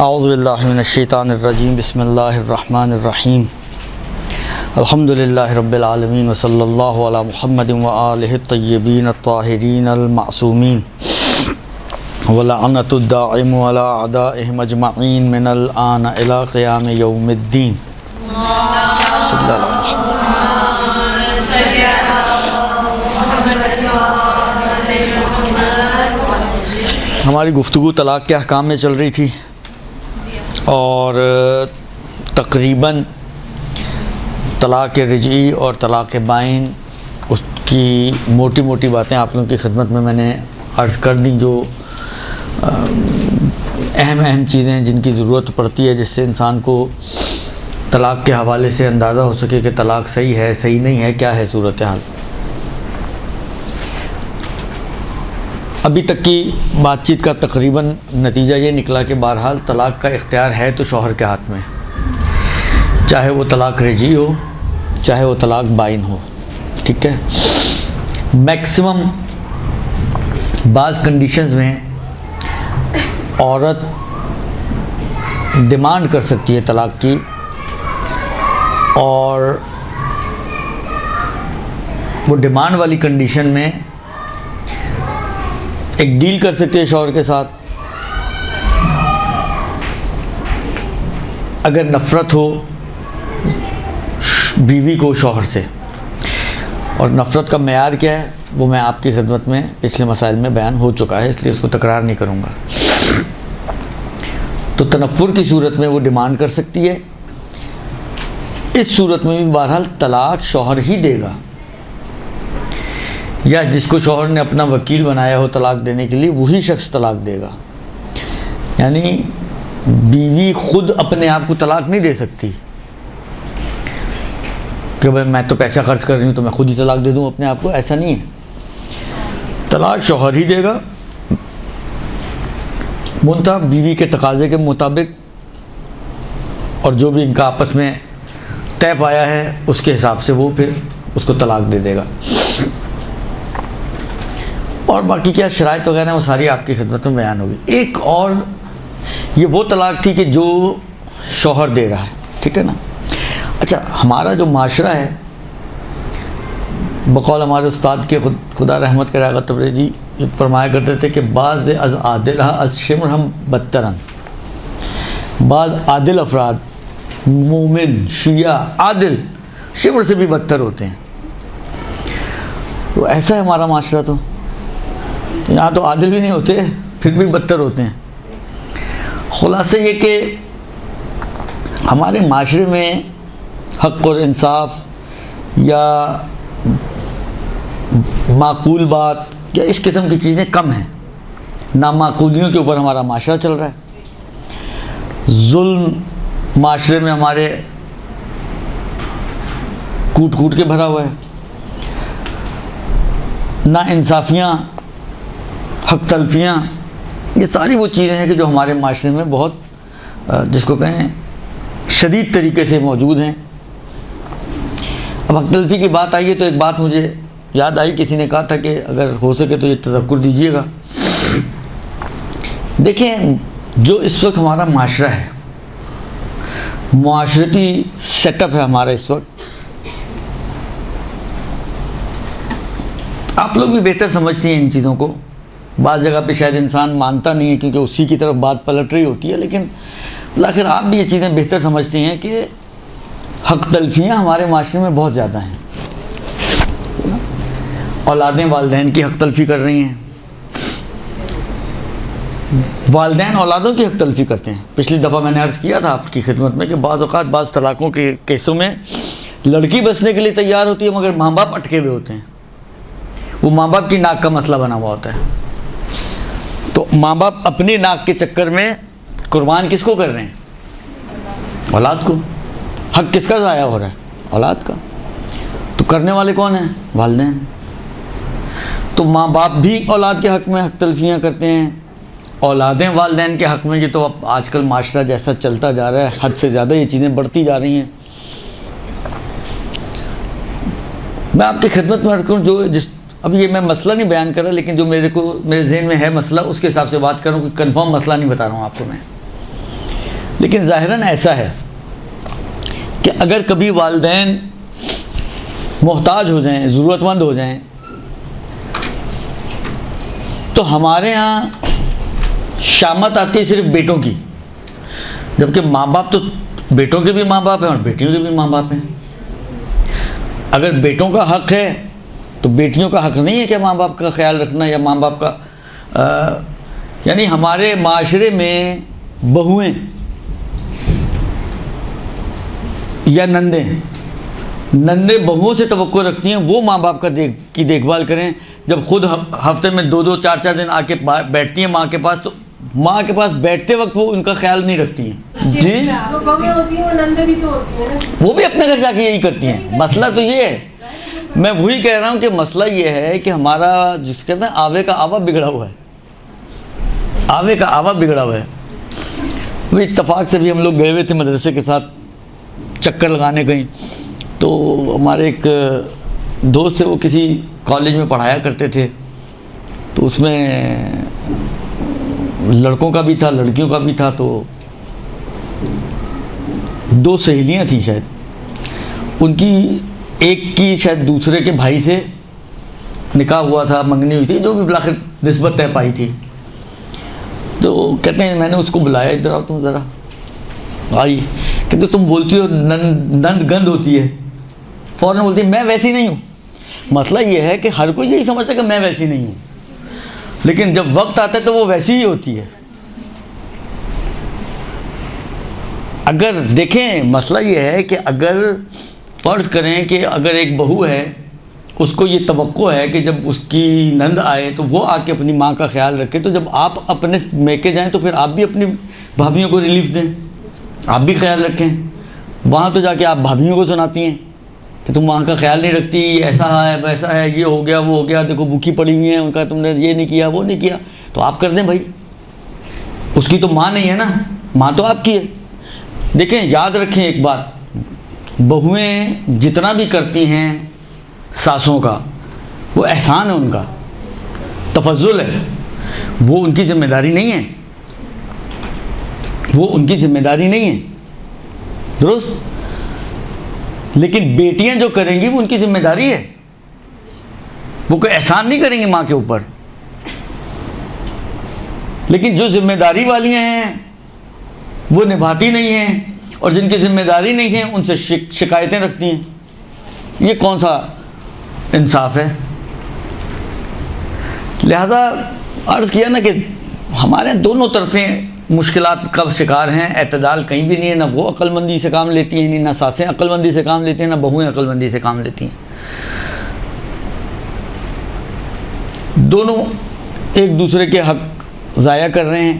اعوذ باللہ من الشیطان الرجیم بسم اللہ الرحمن الرحیم الحمد للہ رب العالمین وصلی اللہ علی محمد وآلہ الطیبین الطاہرین المعصومین ولعنۃ الداعم علی اعدائہم اجمعین من الآن الی قیام یوم الدین صلی اللہ علیہ وسلم۔ ہماری گفتگو طلاق کے احکام میں چل رہی تھی اور تقریباً طلاق رجعی اور طلاق بائن اس کی موٹی موٹی باتیں آپ لوگوں کی خدمت میں نے عرض کر دیں، جو اہم چیزیں ہیں جن کی ضرورت پڑتی ہے، جس سے انسان کو طلاق کے حوالے سے اندازہ ہو سکے کہ طلاق صحیح ہے صحیح نہیں ہے، کیا ہے صورتحال۔ ابھی تک کی بات چیت کا تقریباً نتیجہ یہ نکلا کہ بہرحال طلاق کا اختیار ہے تو شوہر کے ہاتھ میں، چاہے وہ طلاق رجعی ہو چاہے وہ طلاق بائن ہو، ٹھیک ہے۔ میکسیمم بعض کنڈیشنز میں عورت ڈیمانڈ کر سکتی ہے طلاق کی، اور وہ ڈیمانڈ والی کنڈیشن میں ایک ڈیل کر سکتے ہیں شوہر کے ساتھ۔ اگر نفرت ہو بیوی کو شوہر سے، اور نفرت کا معیار کیا ہے وہ میں آپ کی خدمت میں پچھلے مسائل میں بیان ہو چکا ہے، اس لیے اس کو تکرار نہیں کروں گا۔ تو تنفر کی صورت میں وہ ڈیمانڈ کر سکتی ہے، اس صورت میں بھی بہرحال طلاق شوہر ہی دے گا، یا جس کو شوہر نے اپنا وکیل بنایا ہو طلاق دینے کے لیے وہی شخص طلاق دے گا۔ یعنی بیوی خود اپنے آپ کو طلاق نہیں دے سکتی کہ بھائی میں تو پیسہ خرچ کر رہی ہوں تو میں خود ہی طلاق دے دوں اپنے آپ کو، ایسا نہیں ہے، طلاق شوہر ہی دے گا، منتہا بیوی کے تقاضے کے مطابق، اور جو بھی ان کا آپس میں طے پایا ہے اس کے حساب سے وہ پھر اس کو طلاق دے دے گا۔ اور باقی کیا شرائط وغیرہ ہیں وہ ساری آپ کی خدمت میں بیان ہوگی۔ ایک اور یہ وہ طلاق تھی کہ جو شوہر دے رہا ہے، ٹھیک ہے نا۔ اچھا، ہمارا جو معاشرہ ہے، بقول ہمارے استاد کے خدا رحمت کرے آغا تبریزی فرمایا کرتے تھے کہ بعض از عادل از شمر ہم بدترن، بعض عادل افراد مومن شیعہ عادل شمر سے بھی بدتر ہوتے ہیں۔ تو ایسا ہے ہمارا معاشرہ، تو یہاں تو عادل بھی نہیں ہوتے پھر بھی بدتر ہوتے ہیں۔ خلاصہ یہ کہ ہمارے معاشرے میں حق اور انصاف یا معقول بات یا اس قسم کی چیزیں کم ہیں، نامعقولیوں کے اوپر ہمارا معاشرہ چل رہا ہے۔ ظلم معاشرے میں ہمارے کوٹ کوٹ کے بھرا ہوا ہے، ناانصافیاں، حق تلفیاں، یہ ساری وہ چیزیں ہیں کہ جو ہمارے معاشرے میں بہت جس کو کہیں شدید طریقے سے موجود ہیں۔ اب حق تلفی کی بات آئی ہے تو ایک بات مجھے یاد آئی، کسی نے کہا تھا کہ اگر ہو سکے تو یہ تذکر دیجیے گا۔ دیکھیں، جو اس وقت ہمارا معاشرہ ہے، معاشرتی سیٹ اپ ہے ہمارا اس وقت، آپ لوگ بھی بہتر سمجھتے ہیں ان چیزوں کو، بعض جگہ پہ شاید انسان مانتا نہیں ہے کیونکہ اسی کی طرف بات پلٹ رہی ہوتی ہے، لیکن بالآخر آپ بھی یہ چیزیں بہتر سمجھتے ہیں کہ حق تلفیاں ہمارے معاشرے میں بہت زیادہ ہیں۔ اولادیں والدین کی حق تلفی کر رہی ہیں، والدین اولادوں کی حق تلفی کرتے ہیں۔ پچھلی دفعہ میں نے عرض کیا تھا آپ کی خدمت میں کہ بعض اوقات بعض طلاقوں کے کیسوں میں لڑکی بسنے کے لیے تیار ہوتی ہے مگر ماں باپ اٹکے ہوئے ہوتے ہیں، وہ ماں باپ کی ناک کا مسئلہ بنا ہوا ہوتا ہے۔ تو ماں باپ اپنی ناک کے چکر میں قربان کس کو کر رہے ہیں؟ اولاد کو۔ حق کس کا ضائع ہو رہا ہے؟ اولاد کا۔ تو کرنے والے کون ہیں؟ والدین۔ تو ماں باپ بھی اولاد کے حق میں حق تلفیاں کرتے ہیں، اولادیں والدین کے حق میں۔ یہ تو اب آج کل معاشرہ جیسا چلتا جا رہا ہے، حد سے زیادہ یہ چیزیں بڑھتی جا رہی ہیں۔ میں آپ کی خدمت میں عرض کروں، جو اب یہ میں مسئلہ نہیں بیان کر رہا، لیکن جو میرے ذہن میں ہے مسئلہ، اس کے حساب سے بات کروں کہ کنفرم مسئلہ نہیں بتا رہا ہوں آپ کو میں۔ لیکن ظاہراً ایسا ہے کہ اگر کبھی والدین محتاج ہو جائیں، ضرورت مند ہو جائیں، تو ہمارے ہاں شامت آتی ہے صرف بیٹوں کی، جبکہ ماں باپ تو بیٹوں کے بھی ماں باپ ہیں اور بیٹیوں کے بھی ماں باپ ہیں۔ اگر بیٹوں کا حق ہے تو بیٹیوں کا حق نہیں ہے کہ ماں باپ کا خیال رکھنا یا ماں باپ کا یعنی ہمارے معاشرے میں بہویں یا نندیں بہوؤں سے توقع رکھتی ہیں وہ ماں باپ کی دیکھ بھال کریں، جب خود ہفتے میں 2 4 دن آ کے بیٹھتی ہیں ماں کے پاس، تو ماں کے پاس بیٹھتے وقت وہ ان کا خیال نہیں رکھتی ہیں۔ جی وہ بھی اپنے گھر جا کے یہی کرتی ہیں۔ مسئلہ تو یہ ہے، میں وہی کہہ رہا ہوں کہ مسئلہ یہ ہے کہ ہمارا جس کہتے ہیں آوے کا آوا بگڑا ہوا ہے، آوے کا آوا بگڑا ہوا ہے۔ وہ اتفاق سے بھی ہم لوگ گئے ہوئے تھے مدرسے کے ساتھ چکر لگانے کہیں، تو ہمارے ایک دوست سے وہ کسی کالج میں پڑھایا کرتے تھے، تو اس میں لڑکوں کا بھی تھا لڑکیوں کا بھی تھا، تو 2 سہیلیاں تھیں شاید، ان کی ایک کی شاید دوسرے کے بھائی سے نکاح ہوا تھا، منگنی ہوئی تھی، جو بھی بلاخر نسبت طے پائی تھی۔ تو کہتے ہیں میں نے اس کو بلایا، ادھر آؤ تم ذرا، آئی، کہتے تم بولتی ہو نند گند ہوتی ہے، فوراً بولتی ہے میں ویسی نہیں ہوں۔ مسئلہ یہ ہے کہ ہر کوئی یہی سمجھتا ہے کہ میں ویسی نہیں ہوں، لیکن جب وقت آتا ہے تو وہ ویسی ہی ہوتی ہے۔ اگر دیکھیں مسئلہ یہ ہے کہ اگر فرض کریں کہ اگر ایک بہو ہے، اس کو یہ توقع ہے کہ جب اس کی نند آئے تو وہ آ کے اپنی ماں کا خیال رکھے، تو جب آپ اپنے میکے جائیں تو پھر آپ بھی اپنی بھابھیوں کو ریلیف دیں، آپ بھی خیال رکھیں۔ وہاں تو جا کے آپ بھابھیوں کو سناتی ہیں کہ تم وہاں کا خیال نہیں رکھتی، ایسا ہے ویسا ہے، یہ ہو گیا وہ ہو گیا، دیکھو بھوکی پڑی ہوئی ہیں، ان کا تم نے یہ نہیں کیا وہ نہیں کیا، تو آپ کر دیں بھائی، اس کی تو ماں نہیں ہے نا، ماں تو آپ کی ہے۔ دیکھیں یاد رکھیں ایک بات، بہویں جتنا بھی کرتی ہیں ساسوں کا وہ احسان ہے، ان کا تفضل ہے، وہ ان کی ذمہ داری نہیں ہے، وہ ان کی ذمہ داری نہیں ہے، درست؟ لیکن بیٹیاں جو کریں گی وہ ان کی ذمہ داری ہے، وہ کوئی احسان نہیں کریں گی ماں کے اوپر۔ لیکن جو ذمہ داری والیاں ہیں وہ نبھاتی نہیں ہیں، اور جن کی ذمہ داری نہیں ہے ان سے شکایتیں رکھتی ہیں، یہ کون سا انصاف ہے؟ لہذا عرض کیا نا کہ ہمارے دونوں طرفیں مشکلات کا شکار ہیں، اعتدال کہیں بھی نہیں ہے، نہ وہ عقل مندی سے کام لیتی ہیں، نہ ساسیں عقل مندی سے کام لیتی ہیں، نہ بہویں عقل مندی سے کام لیتی ہیں۔ دونوں ایک دوسرے کے حق ضائع کر رہے ہیں،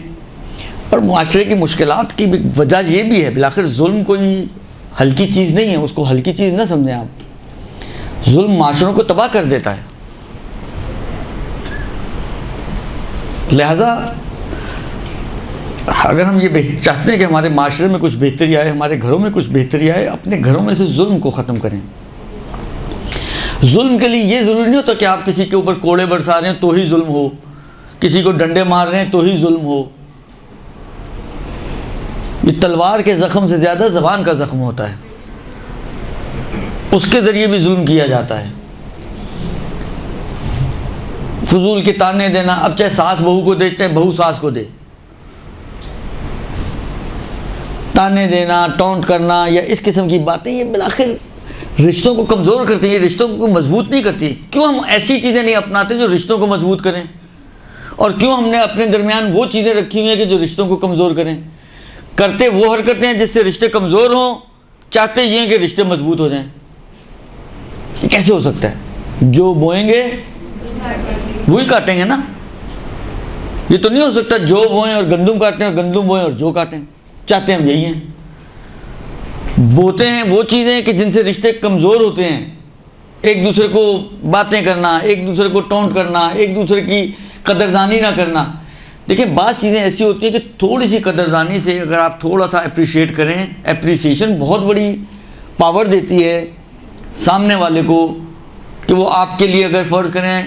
اور معاشرے کی مشکلات کی وجہ یہ بھی ہے، بالآخر ظلم کوئی ہلکی چیز نہیں ہے، اس کو ہلکی چیز نہ سمجھیں آپ۔ ظلم معاشروں کو تباہ کر دیتا ہے۔ لہذا اگر ہم یہ چاہتے ہیں کہ ہمارے معاشرے میں کچھ بہتری آئے، ہمارے گھروں میں کچھ بہتری آئے، اپنے گھروں میں سے ظلم کو ختم کریں۔ ظلم کے لیے یہ ضروری نہیں ہوتا کہ آپ کسی کے اوپر کوڑے برسا رہے ہیں تو ہی ظلم ہو، کسی کو ڈنڈے مار رہے ہیں تو ہی ظلم ہو۔ یہ تلوار کے زخم سے زیادہ زبان کا زخم ہوتا ہے، اس کے ذریعے بھی ظلم کیا جاتا ہے۔ فضول کے تانے دینا، اب چاہے ساس بہو کو دے چاہے بہو ساس کو دے، تانے دینا، ٹونٹ کرنا یا اس قسم کی باتیں، یہ بالآخر رشتوں کو کمزور کرتی ہیں، یہ رشتوں کو مضبوط نہیں کرتی۔ کیوں ہم ایسی چیزیں نہیں اپناتے جو رشتوں کو مضبوط کریں، اور کیوں ہم نے اپنے درمیان وہ چیزیں رکھی ہوئی ہیں کہ جو رشتوں کو کمزور کریں؟ کرتے وہ حرکتیں ہیں جس سے رشتے کمزور ہوں، چاہتے یہ ہیں کہ رشتے مضبوط ہو جائیں۔ یہ کیسے ہو سکتا ہے؟ جو بوئیں گے وہی کاٹیں گے نا۔ یہ تو نہیں ہو سکتا جو بوئیں اور گندم کاٹیں اور گندم بوئیں اور جو کاٹیں۔ چاہتے ہم یہی ہیں، بوتے ہیں وہ چیزیں کہ جن سے رشتے کمزور ہوتے ہیں، ایک دوسرے کو باتیں کرنا، ایک دوسرے کو ٹونٹ کرنا، ایک دوسرے کی قدردانی نہ کرنا۔ دیکھیں بعض چیزیں ایسی ہوتی ہیں کہ تھوڑی سی قدردانی سے اگر آپ تھوڑا سا اپریشیٹ کریں، اپریسیشن بہت بڑی پاور دیتی ہے سامنے والے کو، کہ وہ آپ کے لیے اگر فرض کریں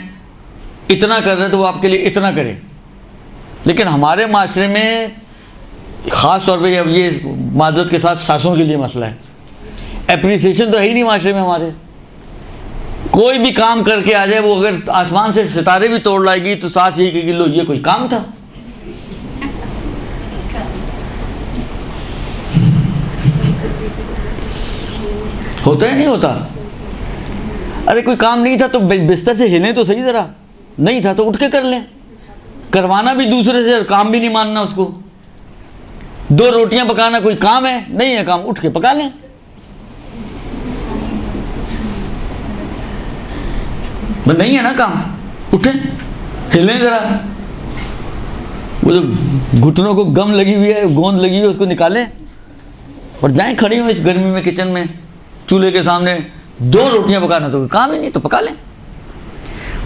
اتنا کر رہے تو وہ آپ کے لیے اتنا کرے۔ لیکن ہمارے معاشرے میں خاص طور پہ اب یہ معذرت کے ساتھ ساسوں کے لیے مسئلہ ہے، اپریسیشن تو ہے ہی نہیں معاشرے میں ہمارے. کوئی بھی کام کر کے آ جائے، وہ اگر آسمان سے ستارے بھی توڑ لائے گی تو ساس یہی کہے گی لو یہ کوئی کام تھا. ہوتا ہے نہیں ہوتا؟ ارے کوئی کام نہیں تھا تو بستر سے ہلیں تو صحیح ذرا، نہیں تھا تو اٹھ کے کر لیں. کروانا بھی دوسرے سے اور کام بھی نہیں ماننا اس کو. 2 روٹیاں پکانا کوئی کام ہے؟ نہیں ہے کام، اٹھ کے پکا لیں. نہیں ہے نا کام، اٹھیں ہلیں ذرا. وہ جو گھٹنوں کو گم لگی ہوئی ہے، گوند لگی ہوئی ہے، اس کو نکالیں اور جائیں کھڑی ہوں اس گرمی میں کچن میں چولہے کے سامنے. 2 روٹیاں پکانا تو کوئی کام ہی نہیں، تو پکا لیں.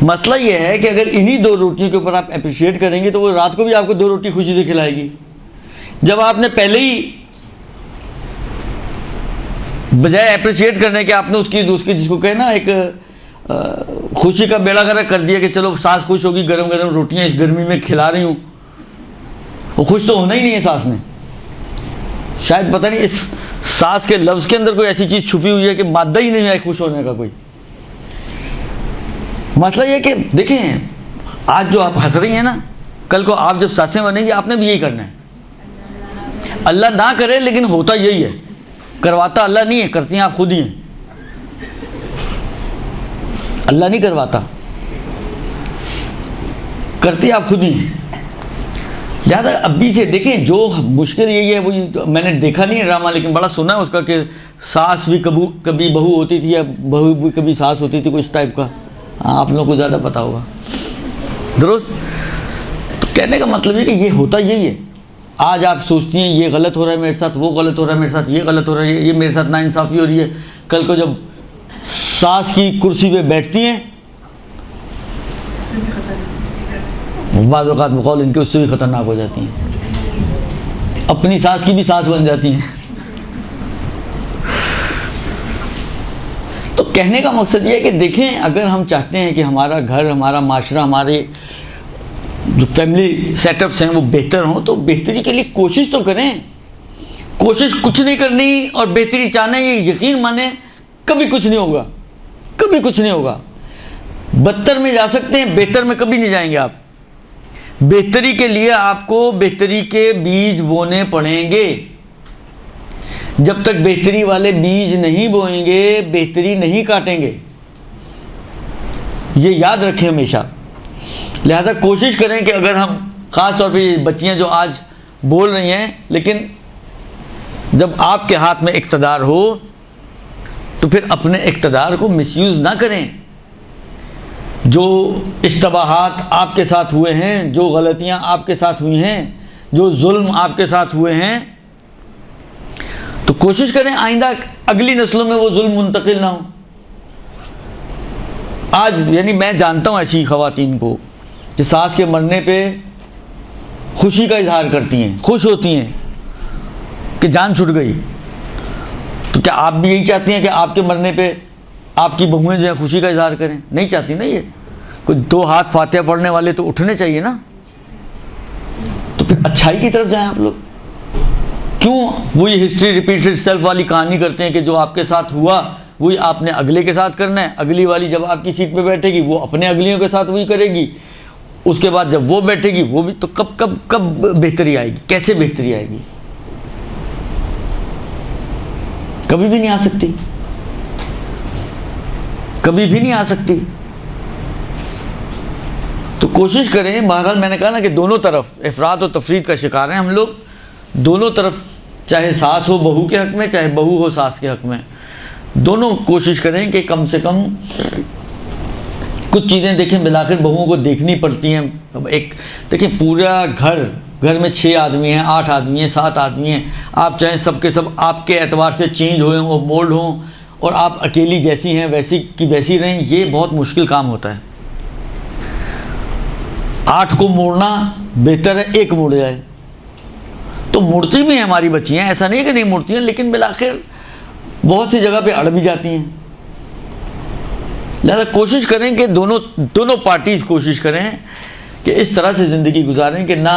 مسئلہ یہ ہے کہ اگر انہی 2 روٹیوں کے اوپر آپ اپریشیٹ کریں گے تو وہ رات کو بھی آپ کو 2 روٹی خوشی سے کھلائے گی. جب آپ نے پہلے ہی بجائے اپریشیٹ کرنے کے آپ نے اس کی جس کو کہے نا ایک خوشی کا بیڑا غرق کر دیا کہ چلو ساس خوش ہوگی، گرم گرم روٹیاں اس گرمی میں کھلا رہی ہوں. وہ خوش تو ہونا ہی نہیں ہے ساس نے. شاید پتہ نہیں اس ساس کے لفظ کے اندر کوئی ایسی چیز چھپی ہوئی ہے کہ مادہ ہی نہیں ہے خوش ہونے کا کوئی. مسئلہ یہ کہ دیکھیں آج جو آپ ہنس رہی ہیں نا، کل کو آپ جب ساسیں بنیں گی آپ نے بھی یہی کرنا ہے. اللہ نہ کرے لیکن ہوتا یہی ہے. کرواتا اللہ نہیں ہے، کرتی ہیں آپ خود ہی ہیں. اللہ نہیں کرواتا، کرتی آپ خود ہی ہیں. لہٰذا ابھی سے دیکھیں جو مشکل یہی ہے، وہ میں نے دیکھا نہیں ہے ڈرامہ لیکن بڑا سنا ہے اس کا کہ ساس بھی کبھی بہو ہوتی تھی یا بہو بھی کبھی ساس ہوتی تھی، کچھ اس ٹائپ کا. ہاں آپ لوگوں کو زیادہ پتہ ہوگا. درست. تو کہنے کا مطلب ہے کہ یہ ہوتا یہی ہے. آج آپ سوچتی ہیں یہ غلط ہو رہا ہے میرے ساتھ، وہ غلط ہو رہا ہے میرے ساتھ، یہ غلط ہو رہا ہے، یہ میرے ساتھ ناانصافی ہو رہی ہے. کل کو جب ساس کی کرسی پہ بیٹھتی ہیں بعض اوقات بقول ان کے اس سے بھی خطرناک ہو جاتی ہیں، اپنی ساس کی بھی ساس بن جاتی ہیں. تو کہنے کا مقصد یہ ہے کہ دیکھیں اگر ہم چاہتے ہیں کہ ہمارا گھر، ہمارا معاشرہ، ہمارے جو فیملی سیٹ اپس ہیں وہ بہتر ہوں تو بہتری کے لیے کوشش تو کریں. کوشش کچھ نہیں کرنی اور بہتری چاہنا، یہ یقین مانیں کبھی کچھ نہیں ہوگا، کبھی کچھ نہیں ہوگا. بدتر میں جا سکتے ہیں، بہتر میں کبھی نہیں جائیں گے آپ. بہتری کے لیے آپ کو بہتری کے بیج بونے پڑیں گے. جب تک بہتری والے بیج نہیں بوئیں گے بہتری نہیں کاٹیں گے. یہ یاد رکھیں ہمیشہ. لہذا کوشش کریں کہ اگر ہم خاص طور پہ بچیاں جو آج بول رہی ہیں، لیکن جب آپ کے ہاتھ میں اقتدار ہو تو پھر اپنے اقتدار کو مس یوز نہ کریں. جو اشتباہات آپ کے ساتھ ہوئے ہیں، جو غلطیاں آپ کے ساتھ ہوئی ہیں، جو ظلم آپ کے ساتھ ہوئے ہیں، تو کوشش کریں آئندہ اگلی نسلوں میں وہ ظلم منتقل نہ ہو. آج یعنی میں جانتا ہوں ایسی خواتین کو کہ ساس کے مرنے پہ خوشی کا اظہار کرتی ہیں، خوش ہوتی ہیں کہ جان چھٹ گئی. تو کیا آپ بھی یہی چاہتی ہیں کہ آپ کے مرنے پہ آپ کی بہویں جو ہیں خوشی کا اظہار کریں؟ نہیں چاہتی نا. یہ کوئی 2 ہاتھ فاتحہ پڑھنے والے تو اٹھنے چاہیے نا. تو پھر اچھائی کی طرف جائیں آپ لوگ. کیوں وہی ہسٹری ریپیٹڈ سیلف والی کہانی کرتے ہیں کہ جو آپ کے ساتھ ہوا وہی آپ نے اگلے کے ساتھ کرنا ہے. اگلی والی جب آپ کی سیٹ پہ بیٹھے گی وہ اپنے اگلیوں کے ساتھ وہی کرے گی. اس کے بعد جب وہ بیٹھے گی وہ بھی. تو کب بہتری آئے گی؟ کیسے بہتری آئے گی؟ کبھی بھی نہیں آ سکتی، کبھی بھی نہیں آ سکتی. تو کوشش کریں. بہرحال میں نے کہا نا کہ دونوں طرف افراد و تفرید کا شکار ہیں ہم لوگ. دونوں طرف، چاہے ساس ہو بہو کے حق میں، چاہے بہو ہو ساس کے حق میں، دونوں کوشش کریں کہ کم سے کم کچھ چیزیں دیکھیں. بالآخر بہوؤں کو دیکھنی پڑتی ہیں. ایک دیکھیں پورا گھر میں 6 آدمی ہیں، 8 آدمی ہیں، 7 آدمی ہیں. آپ چاہیں سب کے سب آپ کے اعتبار سے چینج ہوئے ہوں، مولڈ ہوں، اور آپ اکیلی جیسی ہیں ویسی کی ویسی رہیں. یہ بہت مشکل کام ہوتا ہے. 8 کو موڑنا بہتر ہے 1 مڑ جائے. تو مڑتی بھی ہیں ہماری بچیاں، ایسا نہیں کہ نہیں مڑتی ہیں، لیکن بالآخر بہت سی جگہ پہ اڑ بھی جاتی ہیں. لہذا کوشش کریں کہ دونوں پارٹیز کوشش کریں کہ اس طرح سے زندگی گزاریں کہ نہ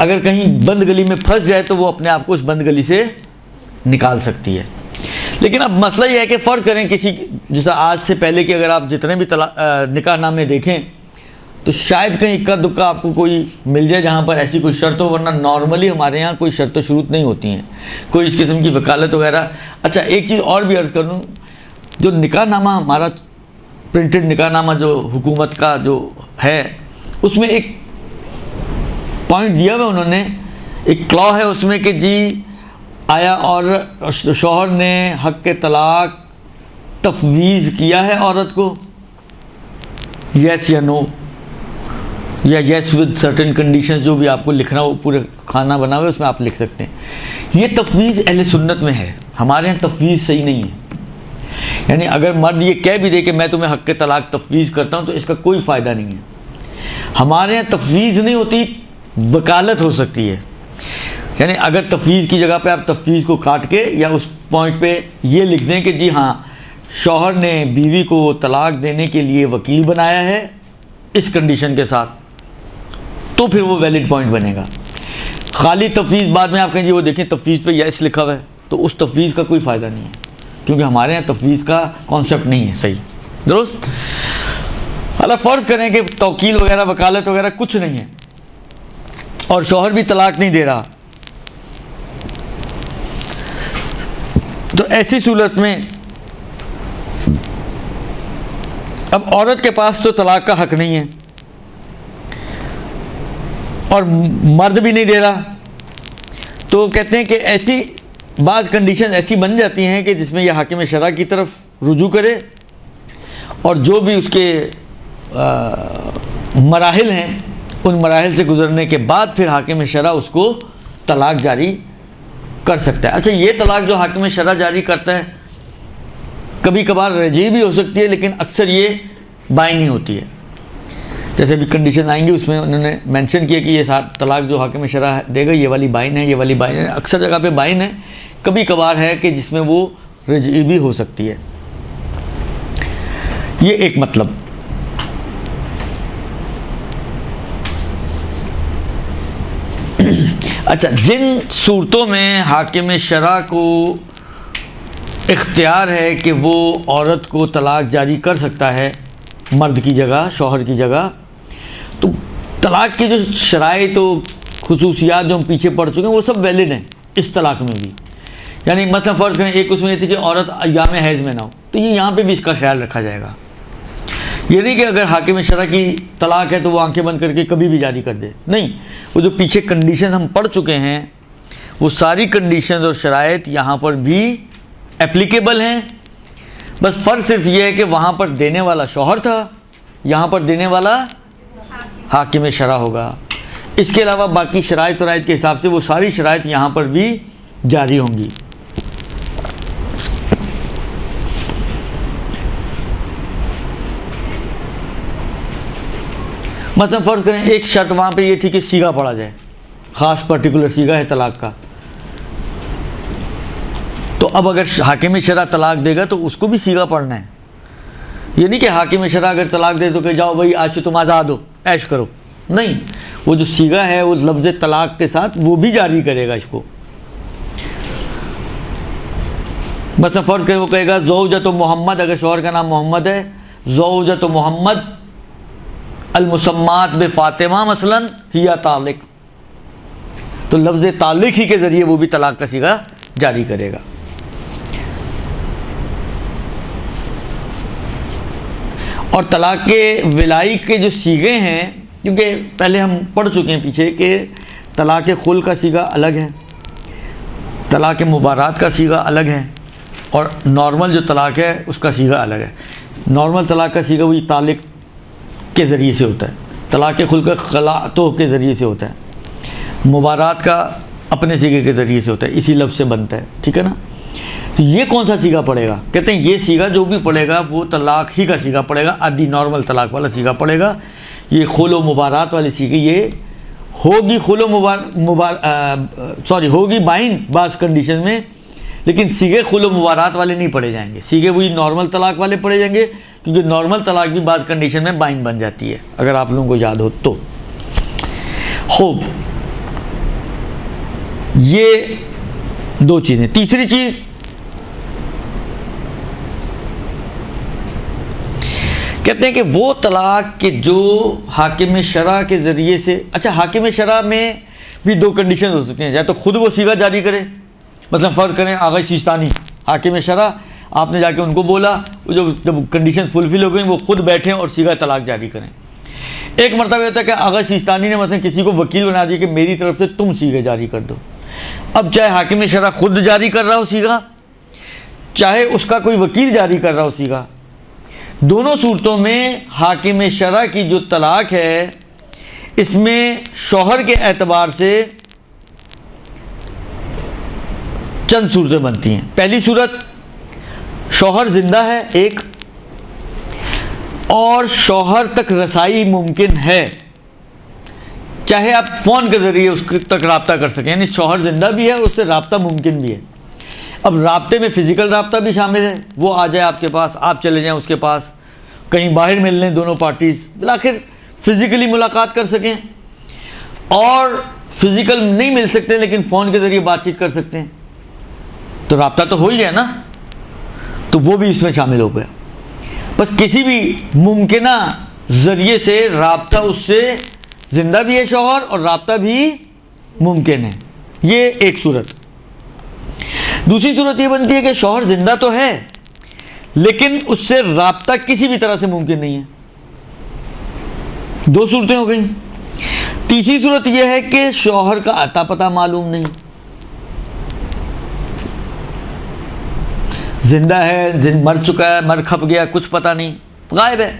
اگر کہیں بند گلی میں پھنس جائے تو وہ اپنے آپ کو اس بند گلی سے نکال سکتی ہے. لیکن اب مسئلہ یہ ہے کہ فرض کریں کسی جیسا آج سے پہلے کہ اگر آپ جتنے بھی نکاح نامے دیکھیں تو شاید کہیں اکا دکا آپ کو کوئی مل جائے جہاں پر ایسی کوئی شرط ہو, ورنہ نارملی ہمارے یہاں کوئی شرط و شروط نہیں ہوتی ہیں, کوئی اس قسم کی وکالت وغیرہ. اچھا ایک چیز اور بھی عرض کر دوں, جو نکاح نامہ ہمارا پرنٹڈ نکاح نامہ جو حکومت کا جو ہے اس میں ایک پوائنٹ دیا ہوا انہوں نے, ایک کلا ہے اس میں کہ جی آیا اور شوہر نے حق طلاق تفویض کیا ہے عورت کو, یس یا نو, یا یس ود سرٹن کنڈیشنز, جو بھی آپ کو لکھنا ہو پورے کھانا بنا ہوا ہے اس میں آپ لکھ سکتے ہیں. یہ تفویض اہل سنت میں ہے, ہمارے یہاں تفویض صحیح نہیں ہے. یعنی اگر مرد یہ کہہ بھی دے کہ میں تمہیں حق طلاق تفویض کرتا ہوں تو اس کا کوئی فائدہ نہیں ہے. ہمارے یہاں تفویض نہیں ہوتی, وکالت ہو سکتی ہے. یعنی اگر تفویض کی جگہ پہ آپ تفویض کو کاٹ کے یا اس پوائنٹ پہ یہ لکھ دیں کہ جی ہاں شوہر نے بیوی کو طلاق دینے کے لیے وکیل بنایا ہے اس کنڈیشن کے ساتھ, تو پھر وہ ویلڈ پوائنٹ بنے گا. خالی تفویض بعد میں آپ کہیں جی وہ دیکھیں تفویض پہ یس لکھا ہوا ہے, تو اس تفویض کا کوئی فائدہ نہیں ہے, کیونکہ ہمارے یہاں تفویض کا کانسیپٹ نہیں ہے صحیح, درست. حالا فرض کریں کہ توکیل وغیرہ وکالت وغیرہ کچھ نہیں ہے اور شوہر بھی طلاق نہیں دے رہا, تو ایسی صورت میں اب عورت کے پاس تو طلاق کا حق نہیں ہے اور مرد بھی نہیں دے رہا, تو کہتے ہیں کہ ایسی بعض کنڈیشن ایسی بن جاتی ہیں کہ جس میں یہ حاکم شرع کی طرف رجوع کرے اور جو بھی اس کے مراحل ہیں ان مراحل سے گزرنے کے بعد پھر حاکم شرع اس کو طلاق جاری کر سکتا ہے. اچھا یہ طلاق جو حاکم شرع جاری کرتا ہے کبھی کبھار رجعی بھی ہو سکتی ہے, لیکن اکثر یہ بائن ہوتی ہے. جیسے بھی کنڈیشن آئیں گی اس میں انہوں نے مینشن کیا کہ یہ طلاق جو حاکم شرع دے گا یہ والی بائن ہے, یہ والی بائن ہے. اکثر جگہ پہ بائن ہے, کبھی کبھار ہے کہ جس میں وہ رجعی بھی ہو سکتی ہے. یہ ایک مطلب. اچھا جن صورتوں میں حاکم شرع کو اختیار ہے کہ وہ عورت کو طلاق جاری کر سکتا ہے مرد کی جگہ, شوہر کی جگہ, تو طلاق کی جو شرائط و خصوصیات جو ہم پیچھے پڑھ چکے ہیں وہ سب ویلڈ ہیں اس طلاق میں بھی. یعنی مثلا فرض کریں ایک اس میں یہ تھی کہ عورت ایام حیض میں نہ ہو, تو یہ یہاں پہ بھی اس کا خیال رکھا جائے گا. یہ نہیں کہ اگر حاکم شرع کی طلاق ہے تو وہ آنکھیں بند کر کے کبھی بھی جاری کر دے, نہیں. وہ جو پیچھے کنڈیشن ہم پڑھ چکے ہیں وہ ساری کنڈیشنز اور شرائط یہاں پر بھی اپلیکیبل ہیں. بس فرق صرف یہ ہے کہ وہاں پر دینے والا شوہر تھا, یہاں پر دینے والا حاکم شرع ہوگا. اس کے علاوہ باقی شرائط ورائط کے حساب سے وہ ساری شرائط یہاں پر بھی جاری ہوں گی. مثلا فرض کریں ایک شرط وہاں پہ یہ تھی کہ سیگا پڑھا جائے, خاص پرٹیکولر سیگا ہے طلاق کا. تو اب اگر حاکم شرع طلاق دے گا تو اس کو بھی سیگا پڑھنا ہے. یہ نہیں کہ حاکم شرع اگر طلاق دے تو کہ جاؤ بھائی آج سے تم آزاد ہو, عیش کرو, نہیں. وہ جو سیگا ہے وہ لفظ طلاق کے ساتھ وہ بھی جاری کرے گا اس کو. مثلا فرض کریں وہ کہے گا زوجۃ محمد, اگر شوہر کا نام محمد ہے, زوجۃ محمد المسمات بفاطمہ مثلا ہی طالق, تو لفظ طالق ہی کے ذریعے وہ بھی طلاق کا سیگا جاری کرے گا. اور طلاق کے ولائی کے جو سیغے ہیں, کیونکہ پہلے ہم پڑھ چکے ہیں پیچھے کہ طلاق خل کا سیگا الگ ہے, طلاق مبارات کا سیگا الگ ہے, اور نارمل جو طلاق ہے اس کا سیگا الگ ہے. نارمل طلاق کا سیگا وہی طالق کے ذریعے سے ہوتا ہے, طلاق خل کا خلاطو کے ذریعے سے ہوتا ہے, مبارات کا اپنے سیگے کے ذریعے سے ہوتا ہے, اسی لفظ سے بنتا ہے, ٹھیک ہے نا. تو یہ کون سا سیگا پڑے گا؟ کہتے ہیں یہ سیگا جو بھی پڑے گا وہ طلاق ہی کا سیگا پڑے گا, عادی نارمل طلاق والا سیگا پڑے گا. یہ خل و مبارات والے سیگے یہ ہوگی خل و ہوگی بائن بعض کنڈیشن میں, لیکن سیگے خل و مبارات والے نہیں پڑھے جائیں گے. سیگے وہی نارمل طلاق والے پڑھے جائیں گے, کیونکہ نارمل طلاق بھی بعض کنڈیشن میں بائن بن جاتی ہے, اگر آپ لوگوں کو یاد ہو تو. خوب, یہ دو چیزیں. تیسری چیز کہتے ہیں کہ وہ طلاق کہ جو حاکم شرع کے ذریعے سے, اچھا حاکم شرع میں بھی دو کنڈیشن ہو سکتی ہیں, یا تو خود وہ صیغہ جاری کرے, مثلا فرض کریں آغا سیستانی حاکم شرع, آپ نے جا کے ان کو بولا, جب کنڈیشنز فلفل ہو گئیں وہ خود بیٹھیں اور صیغہ طلاق جاری کریں. ایک مرتبہ ہوتا ہے کہ آغا سیستانی نے مثلا کسی کو وکیل بنا دیا کہ میری طرف سے تم صیغہ جاری کر دو. اب چاہے حاکم شرع خود جاری کر رہا ہو صیغہ, چاہے اس کا کوئی وکیل جاری کر رہا ہو صیغہ, دونوں صورتوں میں حاکم شرع کی جو طلاق ہے اس میں شوہر کے اعتبار سے چند صورتیں بنتی ہیں. پہلی صورت, شوہر زندہ ہے ایک, اور شوہر تک رسائی ممکن ہے, چاہے آپ فون کے ذریعے اس تک رابطہ کر سکیں, یعنی شوہر زندہ بھی ہے اور اس سے رابطہ ممکن بھی ہے. اب رابطے میں فزیکل رابطہ بھی شامل ہے, وہ آ جائے آپ کے پاس, آپ چلے جائیں اس کے پاس, کہیں باہر مل لیں دونوں پارٹیز, بالآخر فزیکلی ملاقات کر سکیں, اور فزیکل نہیں مل سکتے لیکن فون کے ذریعے بات چیت کر سکتے ہیں, تو رابطہ تو ہو ہی گیا نا, تو وہ بھی اس میں شامل ہو گیا. بس کسی بھی ممکنہ ذریعے سے رابطہ, اس سے زندہ بھی ہے شوہر اور رابطہ بھی ممکن ہے, یہ ایک صورت. دوسری صورت یہ بنتی ہے کہ شوہر زندہ تو ہے لیکن اس سے رابطہ کسی بھی طرح سے ممکن نہیں ہے. دو صورتیں ہو گئیں. تیسری صورت یہ ہے کہ شوہر کا اتا پتہ معلوم نہیں, زندہ ہے, مر چکا ہے, مر کھپ گیا, کچھ پتہ نہیں, غائب ہے.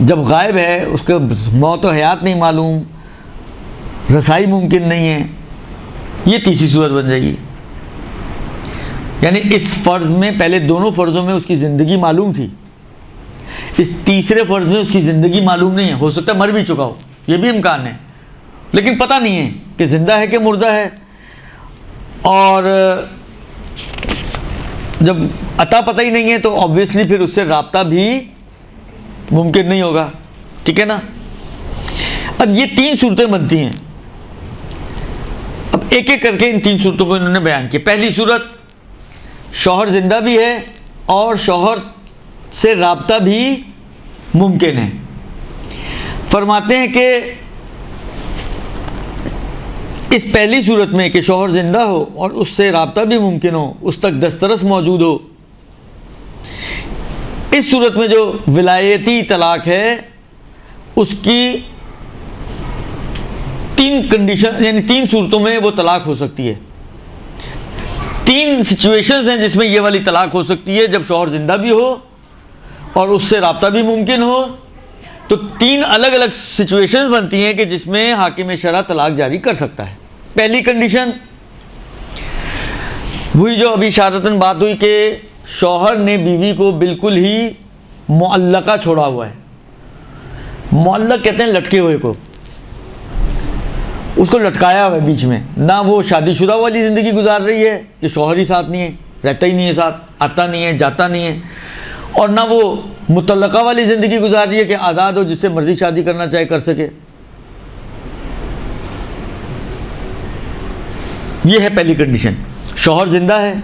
جب غائب ہے اس کا موت و حیات نہیں معلوم, رسائی ممکن نہیں ہے, یہ تیسری صورت بن جائے گی. یعنی اس فرض میں, پہلے دونوں فرضوں میں اس کی زندگی معلوم تھی, اس تیسرے فرض میں اس کی زندگی معلوم نہیں ہے. ہو سکتا ہے مر بھی چکا ہو, یہ بھی امکان ہے, لیکن پتہ نہیں ہے کہ زندہ ہے کہ مردہ ہے. اور جب عطا پتہ ہی نہیں ہے تو آبویسلی پھر اس سے رابطہ بھی ممکن نہیں ہوگا, ٹھیک ہے نا. اب یہ تین صورتیں بنتی ہیں. اب ایک ایک کر کے ان تین صورتوں کو انہوں نے بیان کیا. پہلی صورت, شوہر زندہ بھی ہے اور شوہر سے رابطہ بھی ممکن ہے. فرماتے ہیں کہ اس پہلی صورت میں کہ شوہر زندہ ہو اور اس سے رابطہ بھی ممکن ہو, اس تک دسترس موجود ہو, اس صورت میں جو ولایتی طلاق ہے اس کی تین کنڈیشن, یعنی تین صورتوں میں وہ طلاق ہو سکتی ہے. تین سچویشنز ہیں جس میں یہ والی طلاق ہو سکتی ہے, جب شوہر زندہ بھی ہو اور اس سے رابطہ بھی ممکن ہو. تو تین الگ الگ سچویشنز بنتی ہیں کہ جس میں حاکم شرع طلاق جاری کر سکتا ہے. پہلی کنڈیشن وہی جو ابھی اشارتاً بات ہوئی کہ شوہر نے بیوی کو بالکل ہی معلقہ چھوڑا ہوا ہے. معلق کہتے ہیں لٹکے ہوئے کو, اس کو لٹکایا ہوا ہے بیچ میں, نہ وہ شادی شدہ والی زندگی گزار رہی ہے کہ شوہر ہی ساتھ نہیں ہے, رہتا ہی نہیں ہے ساتھ, آتا نہیں ہے, جاتا نہیں ہے, اور نہ وہ مطلقہ والی زندگی گزار رہی ہے کہ آزاد ہو, جس سے مرضی شادی کرنا چاہے کر سکے. یہ ہے پہلی کنڈیشن. شوہر زندہ ہے,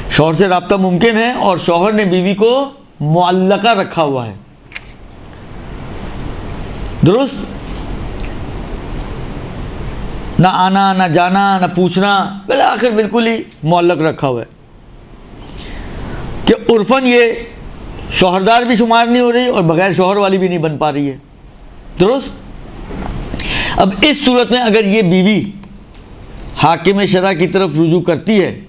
شوہر سے رابطہ ممکن ہے, اور شوہر نے بیوی کو معلقہ رکھا ہوا ہے. درست, نہ آنا نہ جانا نہ پوچھنا, بالآخر بالکل ہی معلق رکھا ہوا ہے کہ عرفاً یہ شوہردار بھی شمار نہیں ہو رہی اور بغیر شوہر والی بھی نہیں بن پا رہی ہے. درست. اب اس صورت میں اگر یہ بیوی حاکم شرع کی طرف رجوع کرتی ہے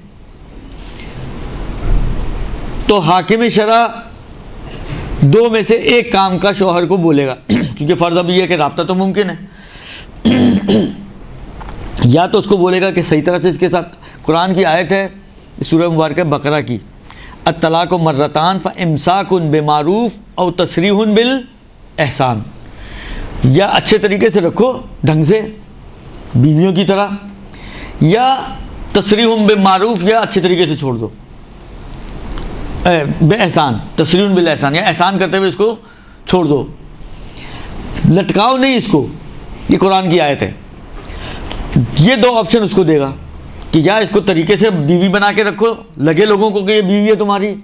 تو حاکم شرع دو میں سے ایک کام کا شوہر کو بولے گا, کیونکہ فرض اب یہ ہے کہ رابطہ تو ممکن ہے. یا تو اس کو بولے گا کہ صحیح طرح سے اس کے ساتھ, قرآن کی آیت ہے سورہ مبارکہ بقرہ کی, الطلاق مرتان فامساک بمعروف او تسریح بالاحسان, یا اچھے طریقے سے رکھو ڈھنگ سے بیویوں کی طرح, یا تسریح بالمعروف, یا اچھے طریقے سے چھوڑ دو بے احسان, تسریح بالاحسان, یا احسان کرتے ہوئے اس کو چھوڑ دو, لٹکاؤ نہیں اس کو. یہ قرآن کی آیت ہے. یہ دو آپشن اس کو دے گا کہ یا اس کو طریقے سے بیوی بنا کے رکھو، لگے لوگوں کو کہ یہ بیوی ہے تمہاری،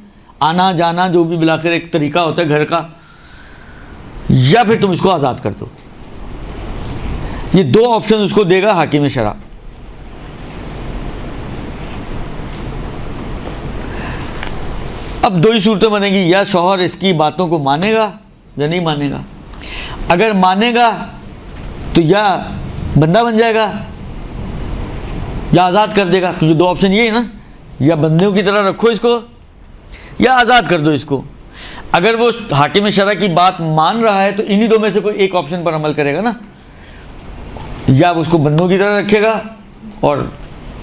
آنا جانا جو بھی بلاخر ایک طریقہ ہوتا ہے گھر کا، یا پھر تم اس کو آزاد کر دو۔ یہ دو آپشن اس کو دے گا حاکم شرع۔ اب دو ہی صورتیں بنے گی، یا شوہر اس کی باتوں کو مانے گا یا نہیں مانے گا۔ اگر مانے گا تو یا بندہ بن جائے گا یا آزاد کر دے گا، کیونکہ دو آپشن یہ ہے نا، یا بندوں کی طرح رکھو اس کو یا آزاد کر دو اس کو۔ اگر وہ حاکم شرع کی بات مان رہا ہے تو انہی دو میں سے کوئی ایک آپشن پر عمل کرے گا نا، یا وہ اس کو بندوں کی طرح رکھے گا اور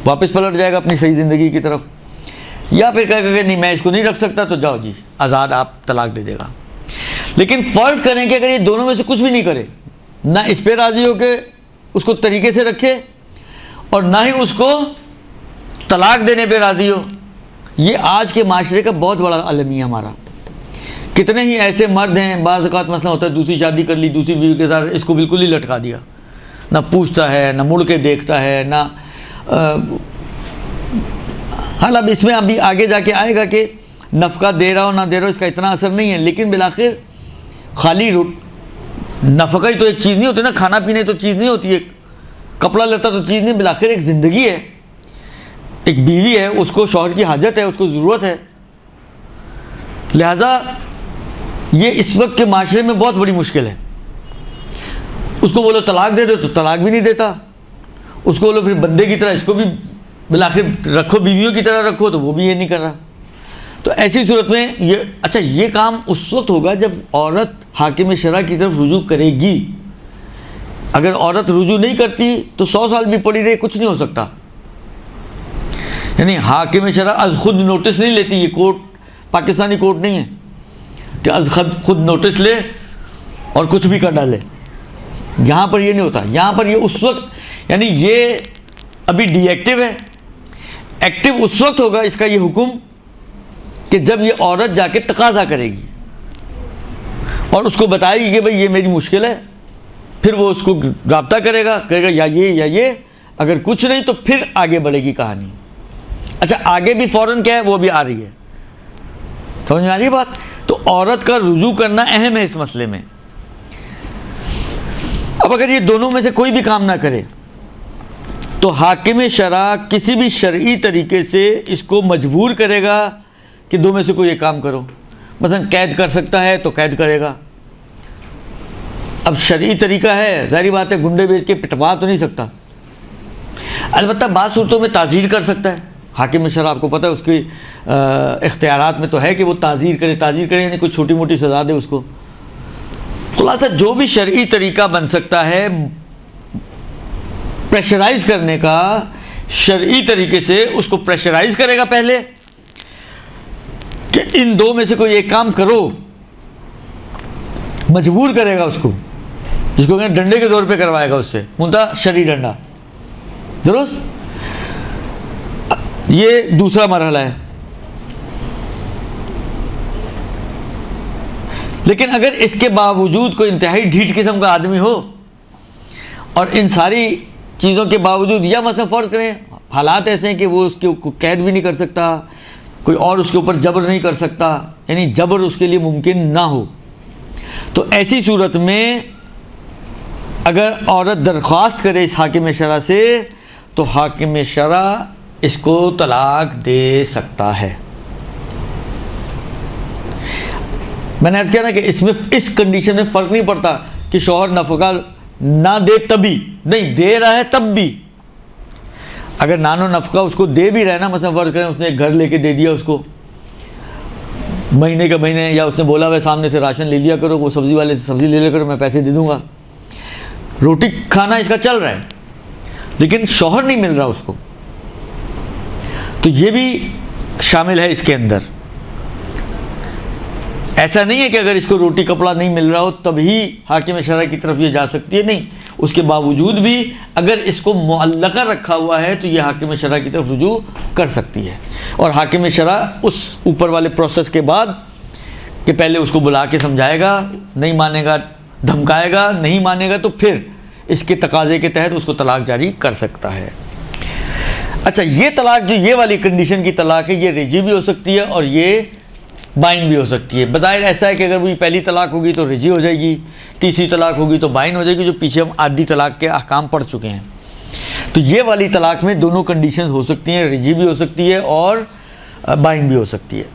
واپس پلٹ جائے گا اپنی صحیح زندگی کی طرف، یا پھر کہے گا کہ نہیں میں اس کو نہیں رکھ سکتا تو جاؤ جی آزاد، آپ طلاق دے دے گا۔ لیکن فرض کریں کہ اگر یہ دونوں میں سے کچھ بھی نہیں کرے، نہ اس پہ راضی ہو کہ اس کو طریقے سے رکھے اور نہ ہی اس کو طلاق دینے پہ راضی ہو، یہ آج کے معاشرے کا بہت بڑا المیہ ہمارا۔ کتنے ہی ایسے مرد ہیں، بعض اوقات مسئلہ ہوتا ہے دوسری شادی کر لی، دوسری بیوی کے ساتھ اس کو بالکل ہی لٹکا دیا، نہ پوچھتا ہے نہ مڑ کے دیکھتا ہے نہ حال اب اس میں ابھی آگے جا کے آئے گا کہ نفقہ دے رہا ہو نہ دے رہا ہو اس کا اتنا اثر نہیں ہے، لیکن بالآخر خالی نفقہ ہی تو ایک چیز نہیں ہوتی نا، کھانا پینے تو چیز نہیں ہوتی ہے، کپڑا لیتا تو چیز نہیں، بالآخر ایک زندگی ہے، ایک بیوی ہے، اس کو شوہر کی حاجت ہے، اس کو ضرورت ہے۔ لہٰذا یہ اس وقت کے معاشرے میں بہت بڑی مشکل ہے۔ اس کو بولو طلاق دے دو تو طلاق بھی نہیں دیتا، اس کو بولو پھر بندے کی طرح اس کو بھی بالآخر رکھو، بیویوں کی طرح رکھو، تو وہ بھی یہ نہیں کر رہا۔ تو ایسی صورت میں یہ کام اس وقت ہوگا جب عورت حاکم شرع کی طرف رجوع کرے گی۔ اگر عورت رجوع نہیں کرتی تو 100 سال بھی پڑی رہے کچھ نہیں ہو سکتا، یعنی حاکم شرع از خود نوٹس نہیں لیتی، یہ کورٹ پاکستانی کورٹ نہیں ہے کہ از خود نوٹس لے اور کچھ بھی کر ڈالے، یہاں پر یہ نہیں ہوتا۔ یہاں پر یہ اس وقت، یعنی یہ ابھی ڈی ایکٹیو ہے، ایکٹیو اس وقت ہوگا اس کا یہ حکم کہ جب یہ عورت جا کے تقاضا کرے گی اور اس کو بتائے گی کہ بھئی یہ میری مشکل ہے، پھر وہ اس کو رابطہ کرے گا، کہے گا یا یہ، اگر کچھ نہیں تو پھر آگے بڑھے گی کہانی۔ اچھا آگے بھی فوراً کیا ہے وہ بھی آ رہی ہے، سمجھ میں آ رہی ہے بات؟ تو عورت کا رجوع کرنا اہم ہے اس مسئلے میں۔ اب اگر یہ دونوں میں سے کوئی بھی کام نہ کرے تو حاکم شرع کسی بھی شرعی طریقے سے اس کو مجبور کرے گا کہ دو میں سے کوئی ایک کام کرو، مثلا قید کر سکتا ہے تو قید کرے گا۔ اب شرعی طریقہ ہے، ظاہری بات ہے گنڈے بیچ کے پٹوا تو نہیں سکتا، البتہ بعض صورتوں میں تعزیر کر سکتا ہے حاکم شرع، آپ کو پتہ ہے اس کے اختیارات میں تو ہے کہ وہ تعزیر کرے یعنی کوئی چھوٹی موٹی سزا دے اس کو۔ خلاصہ جو بھی شرعی طریقہ بن سکتا ہے پریشرائز کرنے کا، شرعی طریقے سے اس کو پریشرائز کرے گا پہلے کہ ان دو میں سے کوئی ایک کام کرو، مجبور کرے گا اس کو، جس کو کہیں ڈنڈے کے طور پہ کروائے گا اس سے، منتہا شرعی ڈنڈا، درست؟ یہ دوسرا مرحلہ ہے۔ لیکن اگر اس کے باوجود کوئی انتہائی ڈھیٹ قسم کا آدمی ہو اور ان ساری چیزوں کے باوجود، یا مثلا فرض کریں حالات ایسے ہیں کہ وہ اس کے قید بھی نہیں کر سکتا، کوئی اور اس کے اوپر جبر نہیں کر سکتا، یعنی جبر اس کے لیے ممکن نہ ہو، تو ایسی صورت میں اگر عورت درخواست کرے اس حاکم شرع سے تو حاکم شرع اس کو طلاق دے سکتا ہے۔ میں نے عرض کیا نا کہ اس میں اس کنڈیشن میں فرق نہیں پڑتا کہ شوہر نفقہ نہ دے تبھی، نہیں دے رہا ہے تب بھی، اگر نانو نفقہ اس کو دے بھی رہا ہے نا، مثلا فرض کریں اس نے ایک گھر لے کے دے دیا اس کو مہینے کا مہینے، یا اس نے بولا ہوا سامنے سے راشن لے لیا کرو، وہ سبزی والے سے سبزی لے لیا کرو، میں پیسے دے دوں گا، روٹی کھانا اس کا چل رہا ہے، لیکن شوہر نہیں مل رہا اس کو، تو یہ بھی شامل ہے اس کے اندر۔ ایسا نہیں ہے کہ اگر اس کو روٹی کپڑا نہیں مل رہا ہو تبھی حاکم شرع کی طرف یہ جا سکتی ہے، نہیں، اس کے باوجود بھی اگر اس کو معلقہ رکھا ہوا ہے تو یہ حاکم شرع کی طرف رجوع کر سکتی ہے، اور حاکم شرع اس اوپر والے پروسیس کے بعد کہ پہلے اس کو بلا کے سمجھائے گا، نہیں مانے گا دھمکائے گا، نہیں مانے گا تو پھر اس کے تقاضے کے تحت اس کو طلاق جاری کر سکتا ہے۔ اچھا، یہ طلاق جو یہ والی کنڈیشن کی طلاق ہے، یہ رجی بھی ہو سکتی ہے اور یہ بائن بھی ہو سکتی ہے۔ بظاہر ایسا ہے کہ اگر وہی پہلی طلاق ہوگی تو رجی ہو جائے گی، تیسری طلاق ہوگی تو بائن ہو جائے گی، جو پیچھے ہم عادی طلاق کے احکام پڑھ چکے ہیں۔ تو یہ والی طلاق میں دونوں کنڈیشنز ہو سکتی ہیں، رجی بھی ہو سکتی ہے اور بائن بھی ہو سکتی ہے۔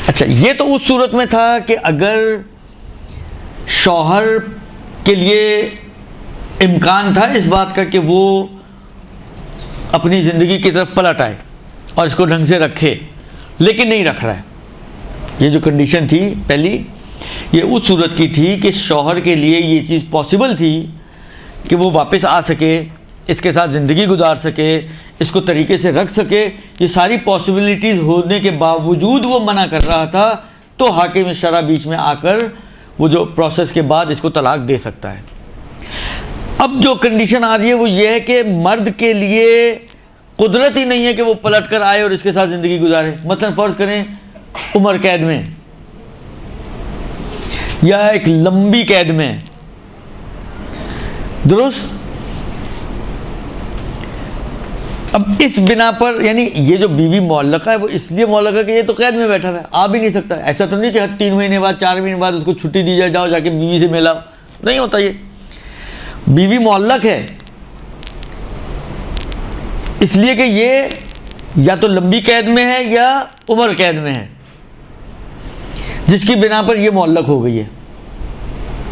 اچھا، یہ تو اس صورت میں تھا کہ اگر شوہر کے لیے امکان تھا اس بات کا کہ وہ اپنی زندگی کی طرف پلٹ آئے اور اس کو ڈھنگ سے رکھے، لیکن نہیں رکھ رہا ہے۔ یہ جو کنڈیشن تھی پہلی، یہ اس صورت کی تھی کہ شوہر کے لیے یہ چیز پاسبل تھی کہ وہ واپس آ سکے، اس کے ساتھ زندگی گزار سکے، اس کو طریقے سے رکھ سکے۔ یہ ساری پاسبلٹیز ہونے کے باوجود وہ منع کر رہا تھا، تو حاکم شرع بیچ میں آ کر وہ جو پروسیس کے بعد اس کو طلاق دے سکتا ہے۔ اب جو کنڈیشن آ رہی ہے وہ یہ ہے کہ مرد کے لیے قدرت ہی نہیں ہے کہ وہ پلٹ کر آئے اور اس کے ساتھ زندگی گزارے۔ مثلا فرض کریں عمر قید میں یا ایک لمبی قید میں، درست؟ اب اس بنا پر یعنی یہ جو بیوی معلقہ ہے وہ اس لیے معلقہ کہ یہ تو قید میں بیٹھا ہے، آ بھی نہیں سکتا۔ ایسا تو نہیں کہ 3 مہینے بعد 4 مہینے بعد اس کو چھٹی دی جائے، جاؤ جا کے بیوی سے ملاؤ، نہیں ہوتا۔ یہ بیوی معلق ہے اس لیے کہ یہ یا تو لمبی قید میں ہے یا عمر قید میں ہے، جس کی بنا پر یہ معلق ہو گئی ہے،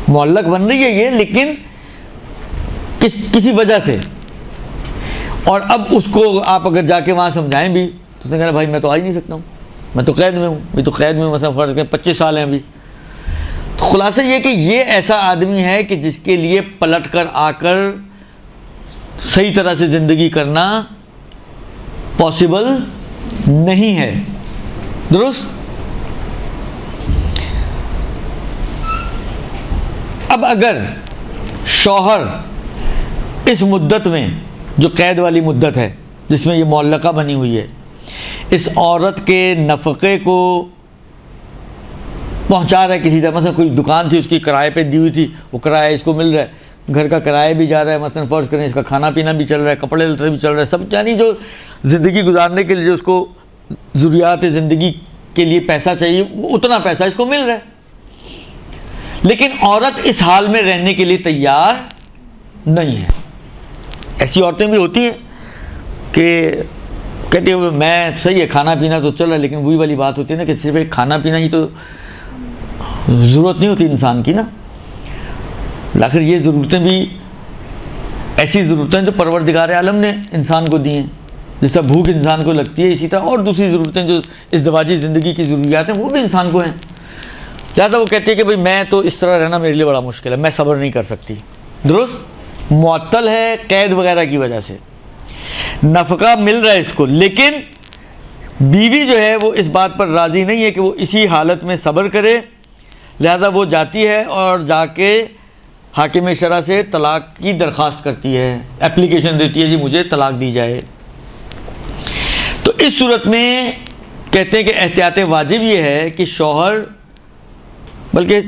معلق بن رہی ہے یہ، لیکن کسی وجہ سے۔ اور اب اس کو آپ اگر جا کے وہاں سمجھائیں بھی تو کہنا بھائی میں تو آ ہی نہیں سکتا ہوں، میں تو قید میں ہوں، میں تو قید میں مثلا فرض کریں 25 سال ہیں ابھی۔ تو خلاصہ یہ کہ یہ ایسا آدمی ہے کہ جس کے لیے پلٹ کر آ کر صحیح طرح سے زندگی کرنا پاسبل نہیں ہے، درست؟ اب اگر شوہر اس مدت میں جو قید والی مدت ہے جس میں یہ معلقہ بنی ہوئی ہے، اس عورت کے نفقے کو پہنچا رہا ہے کسی طرح، مثلا کوئی دکان تھی اس کی کرائے پہ دی ہوئی تھی، وہ کرایہ اس کو مل رہا ہے، گھر کا کرایہ بھی جا رہا ہے، مثلا فرض کریں اس کا کھانا پینا بھی چل رہا ہے، کپڑے لتے بھی چل رہا ہے، سب یعنی جو زندگی گزارنے کے لیے جو اس کو ضروریات زندگی کے لیے پیسہ چاہیے وہ اتنا پیسہ اس کو مل رہا ہے، لیکن عورت اس حال میں رہنے کے لیے تیار نہیں ہے۔ ایسی عورتیں بھی ہوتی ہیں کہ کہتے ہیں میں صحیح ہے کھانا پینا تو چل رہا ہے، لیکن وہی والی بات ہوتی ہے نا کہ صرف ایک کھانا پینا ہی تو ضرورت نہیں ہوتی انسان کی نا، آخر یہ ضرورتیں بھی ایسی ضرورتیں جو پروردگار عالم نے انسان کو دی ہیں، جس طرح بھوک انسان کو لگتی ہے اسی طرح اور دوسری ضرورتیں جو ازدواجی زندگی کی ضروریات ہیں وہ بھی انسان کو ہیں۔ لہٰذا وہ کہتی ہے کہ بھئی میں تو اس طرح رہنا میرے لیے بڑا مشکل ہے، میں صبر نہیں کر سکتی، درست؟ معطل ہے قید وغیرہ کی وجہ سے، نفقہ مل رہا ہے اس کو، لیکن بیوی جو ہے وہ اس بات پر راضی نہیں ہے کہ وہ اسی حالت میں صبر کرے، لہذا وہ جاتی ہے اور جا کے حاکم شرع سے طلاق کی درخواست کرتی ہے، اپلیکیشن دیتی ہے جی مجھے طلاق دی جائے۔ تو اس صورت میں کہتے ہیں کہ احتیاط واجب یہ ہے کہ شوہر، بلکہ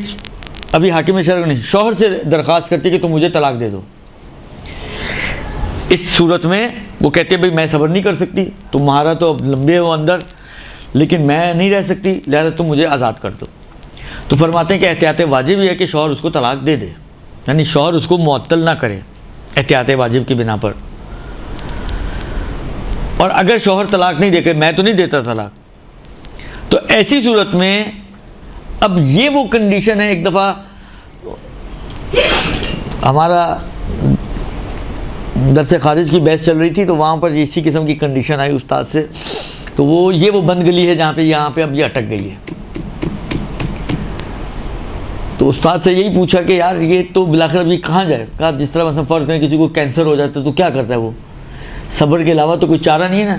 ابھی حاکم شرع نہیں، شوہر سے درخواست کرتی ہے کہ تم مجھے طلاق دے دو۔ اس صورت میں وہ کہتے ہیں بھئی میں صبر نہیں کر سکتی، تمہارا تو اب لمبے ہو اندر، لیکن میں نہیں رہ سکتی، لہذا تم مجھے آزاد کر دو۔ تو فرماتے ہیں کہ احتیاط واجب یہ ہے کہ شوہر اس کو طلاق دے دے، یعنی شوہر اس کو معطل نہ کرے احتیاط واجب کی بنا پر۔ اور اگر شوہر طلاق نہیں دے کے، میں تو نہیں دیتا طلاق، تو ایسی صورت میں اب یہ وہ کنڈیشن ہے، ایک دفعہ ہمارا درس خارج کی بحث چل رہی تھی تو وہاں پر اسی قسم کی کنڈیشن آئی استاد سے، تو وہ بند گلی ہے جہاں پہ یہاں پہ اب یہ اٹک گئی ہے۔ تو استاد سے یہی پوچھا کہ یار یہ تو بلاخر ابھی کہاں جائے؟ کہا جس طرح مثلا فرض کریں کسی کو کینسر ہو جاتا ہے تو کیا کرتا ہے وہ؟ صبر کے علاوہ تو کوئی چارہ نہیں ہے نا،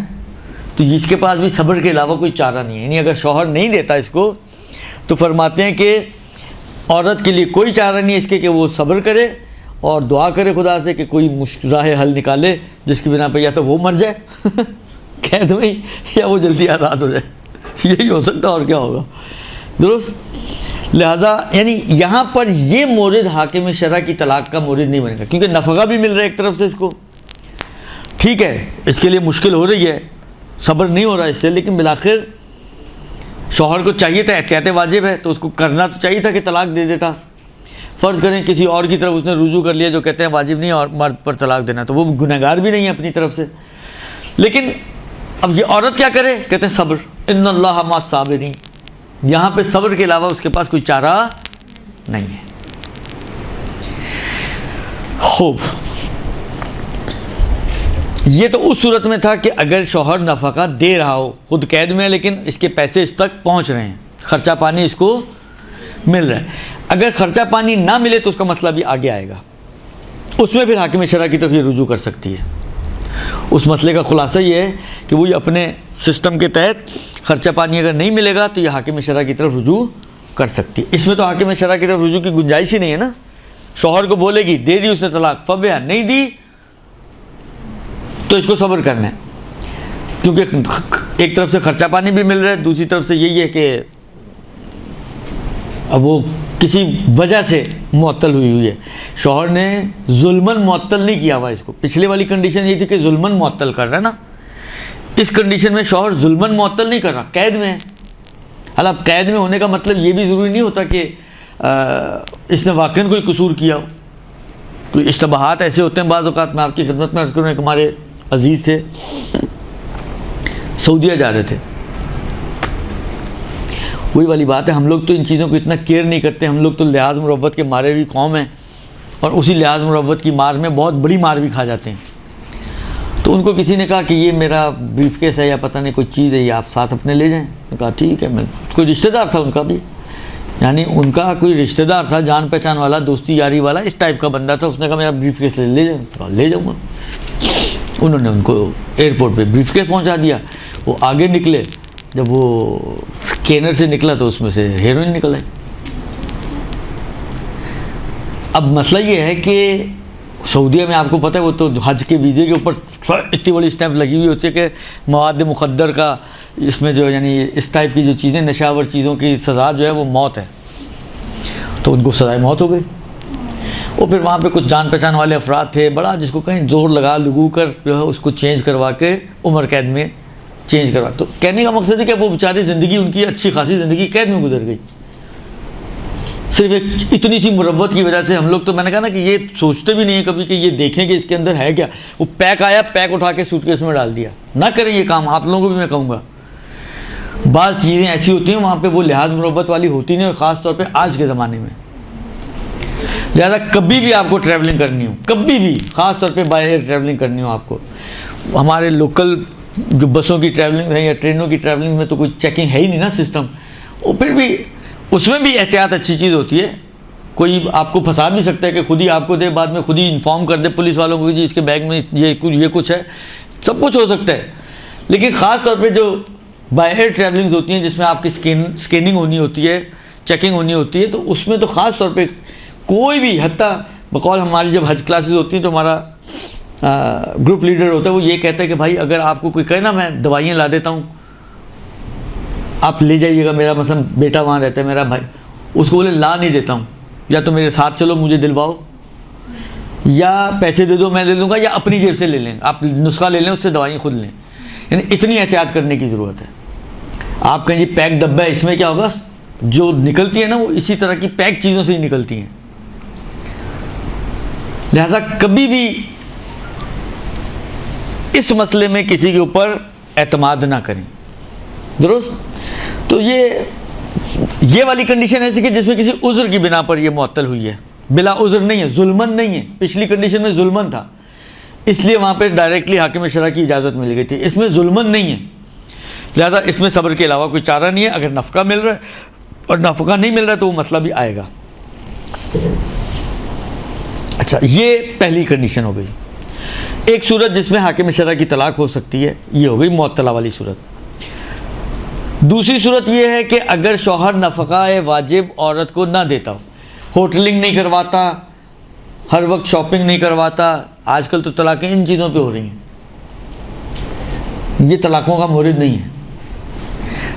تو اس کے پاس بھی صبر کے علاوہ کوئی چارہ نہیں ہے، یعنی اگر شوہر نہیں دیتا اس کو تو فرماتے ہیں کہ عورت کے لیے کوئی چارہ نہیں ہے اس کے کہ وہ صبر کرے اور دعا کرے خدا سے کہ کوئی راہ حل نکالے جس کی بنا پہ یا تو وہ مر جائے قید میں ہی یا وہ جلدی آزاد ہو جائے۔ یہی ہو سکتا ہے اور کیا ہوگا. درست. لہٰذا یعنی یہاں پر یہ مورد حاکم شرع کی طلاق کا مورد نہیں بنے گا، کیونکہ نفقہ بھی مل رہا ہے ایک طرف سے اس کو. ٹھیک ہے اس کے لیے مشکل ہو رہی ہے، صبر نہیں ہو رہا اس سے، لیکن بالآخر شوہر کو چاہیے تھا، احتیاط واجب ہے تو اس کو کرنا تو چاہیے تھا کہ طلاق دے دیتا. فرض کریں کسی اور کی طرف اس نے رجوع کر لیا جو کہتے ہیں واجب نہیں اور مرد پر طلاق دینا، تو وہ گنہگار بھی نہیں ہے اپنی طرف سے. لیکن اب یہ عورت کیا کرے؟ کہتے ہیں صبر، ان اللہ مع الصابرین. یہاں پہ صبر کے علاوہ اس کے پاس کوئی چارہ نہیں ہے. خوب. یہ تو اس صورت میں تھا کہ اگر شوہر نفقہ دے رہا ہو، خود قید میں ہے لیکن اس کے پیسے اس تک پہنچ رہے ہیں، خرچہ پانی اس کو مل رہا ہے. اگر خرچہ پانی نہ ملے تو اس کا مسئلہ بھی آگے آئے گا، اس میں پھر حاکم شرع کی طرف یہ رجوع کر سکتی ہے. اس مسئلے کا خلاصہ یہ ہے کہ وہ اپنے سسٹم کے تحت خرچہ پانی اگر نہیں ملے گا تو یہ حاکم شرع کی طرف رجوع کر سکتی ہے. اس میں تو حاکم شرع کی طرف رجوع کی گنجائش ہی نہیں ہے نا. شوہر کو بولے گی، دے دی اس نے طلاق، فبیا، نہیں دی تو اس کو صبر کرنا ہے، کیونکہ ایک طرف سے خرچہ پانی بھی مل رہا ہے، دوسری طرف سے یہی ہے کہ اب وہ کسی وجہ سے معطل ہوئی ہے. شوہر نے ظلماً معطل نہیں کیا ہوا اس کو. پچھلے والی کنڈیشن یہ تھی کہ ظلماً معطل کر رہا ہے نا. اس کنڈیشن میں شوہر ظلماً معطل نہیں کر رہا، قید میں ہے. حالانکہ قید میں ہونے کا مطلب یہ بھی ضروری نہیں ہوتا کہ اس نے واقعاً کوئی قصور کیا ہو. کوئی اشتباہات ایسے ہوتے ہیں بعض اوقات. میں آپ کی خدمت میں عرض کروں، ایک ہمارے عزیز تھے، سعودیہ جا رہے تھے. وہی والی بات ہے، ہم لوگ تو ان چیزوں کو اتنا کیئر نہیں کرتے. ہم لوگ تو لحاظ مروت کے مارے ہوئی قوم ہیں، اور اسی لحاظ مروت کی مار میں بہت بڑی مار بھی کھا جاتے ہیں. تو ان کو کسی نے کہا کہ یہ میرا بریف کیس ہے یا پتہ نہیں کوئی چیز ہے، یہ آپ ساتھ اپنے لے جائیں. میں کہا ٹھیک ہے. میں کوئی رشتہ دار تھا ان کا بھی، یعنی ان کا کوئی رشتہ دار تھا، جان پہچان والا، دوستی یاری والا، اس ٹائپ کا بندہ تھا. اس نے کہا میرا بریف کیس لے جائیں. کہا لے جاؤں گا. انہوں نے ان کو ایئرپورٹ پہ بریف کیس پہنچا دیا. وہ آگے نکلے، جب وہ اسکینر سے نکلا تو اس میں سے ہیروئن نکل آئی. اب مسئلہ یہ ہے کہ سعودیہ میں آپ کو پتہ ہے وہ تو حج کے ویزے کے اوپر اتنی بڑی اسٹیمپ لگی ہوئی ہوتی ہے کہ مواد مخدر کا اس میں جو یعنی اس ٹائپ کی جو چیزیں، نشاور چیزوں کی سزا جو ہے وہ موت ہے. تو ان کو سزائے موت ہو گئی. وہ پھر وہاں پہ کچھ جان پہچان والے افراد تھے، بڑا جس کو کہیں زور لگو کر جو ہے اس کو چینج کروا کے عمر قید میں چینج کروا. تو کہنے کا مقصد ہے کہ وہ بیچاری زندگی ان کی اچھی خاصی زندگی قید میں گزر گئی، صرف ایک اتنی سی مروت کی وجہ سے. ہم لوگ تو میں نے کہا نا کہ یہ سوچتے بھی نہیں ہیں کبھی کہ یہ دیکھیں کہ اس کے اندر ہے کیا. وہ پیک آیا، پیک اٹھا کے سوٹ کیس میں ڈال دیا. نہ کریں یہ کام، آپ لوگوں کو بھی میں کہوں گا. بعض چیزیں ایسی ہوتی ہیں وہاں پہ وہ لحاظ مروت والی ہوتی نہیں، اور خاص طور پہ آج کے زمانے میں. لہٰذا کبھی بھی آپ کو ٹریولنگ کرنی ہو، کبھی بھی خاص طور پہ بائی ایئر ٹریولنگ کرنی ہو آپ کو، ہمارے لوکل جو بسوں کی ٹریولنگ ہے یا ٹرینوں کی ٹریولنگ میں تو کوئی چیکنگ ہے ہی نہیں نا سسٹم. وہ پھر بھی اس میں بھی احتیاط اچھی چیز ہوتی ہے. کوئی آپ کو پھنسا بھی سکتا ہے کہ خود ہی آپ کو دے، بعد میں خود ہی انفارم کر دے پولیس والوں کو کہ جی اس کے بیگ میں یہ کچھ ہے. سب کچھ ہو سکتا ہے. لیکن خاص طور پہ جو بائی ایئر ٹریولنگز ہوتی ہیں جس میں آپ کی اسکیننگ ہونی ہوتی ہے، چیکنگ ہونی ہوتی ہے، تو اس میں تو خاص طور پہ کوئی بھی، حتیٰ بقول ہماری جب حج کلاسز ہوتی ہیں تو ہمارا گروپ لیڈر ہوتا ہے، وہ یہ کہتا ہے کہ بھائی اگر آپ کو کوئی کہے نا میں دوائیاں لا دیتا ہوں آپ لے جائیے گا. میرا مثلا بیٹا وہاں رہتا ہے، میرا بھائی، اس کو بولے لا نہیں دیتا ہوں، یا تو میرے ساتھ چلو مجھے دلواؤ، یا پیسے دے دو میں دے دوں گا، یا اپنی جیب سے لے لیں، آپ نسخہ لے لیں اس سے دوائیں خود لیں. یعنی اتنی احتیاط کرنے کی ضرورت ہے. آپ کہیں جی پیک ڈبہ ہے، اس میں کیا ہوگا، جو نکلتی ہے نا وہ اسی طرح کی پیک چیزوں سے ہی نکلتی ہیں. لہذا کبھی بھی اس مسئلے میں کسی کے اوپر اعتماد نہ کریں. درست. تو یہ والی کنڈیشن ایسی کہ جس میں کسی عذر کی بنا پر یہ معطل ہوئی ہے، بلا عذر نہیں ہے، ظلمن نہیں ہے. پچھلی کنڈیشن میں ظلمن تھا، اس لیے وہاں پہ ڈائریکٹلی حاکم شرع کی اجازت مل گئی تھی. اس میں ظلمن نہیں ہے، لہذا اس میں صبر کے علاوہ کوئی چارہ نہیں ہے. اگر نفقہ مل رہا ہے اور نفقہ نہیں مل رہا ہے تو وہ مسئلہ بھی آئے گا. اچھا، یہ پہلی کنڈیشن ہو گئی. ایک صورت جس میں حاکم شرع کی طلاق ہو سکتی ہے یہ ہو گئی معطلہ والی صورت. دوسری صورت یہ ہے کہ اگر شوہر نفقہ واجب عورت کو نہ دیتا ہو، ہوٹلنگ نہیں کرواتا، ہر وقت شاپنگ نہیں کرواتا. آج کل تو طلاقیں ان چیزوں پہ ہو رہی ہیں. یہ طلاقوں کا مورد نہیں ہے.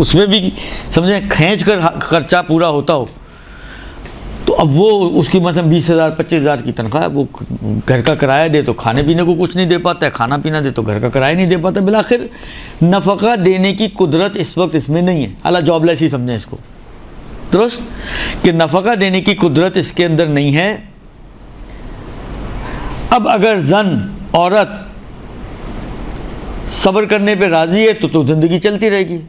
اس میں بھی سمجھیں کھینچ کر خرچہ پورا ہوتا ہو تو اب وہ اس کی مثلا 20,000 25,000 کی تنخواہ ہے, وہ گھر کا کرایہ دے تو کھانے پینے کو کچھ نہیں دے پاتا ہے, کھانا پینا دے تو گھر کا کرایہ نہیں دے پاتا. بالآخر نفقہ دینے کی قدرت اس وقت اس میں نہیں ہے, اعلیٰ جاب لیس ہی سمجھیں اس کو, درست, کہ نفقہ دینے کی قدرت اس کے اندر نہیں ہے. اب اگر زن عورت صبر کرنے پہ راضی ہے تو زندگی چلتی رہے گی,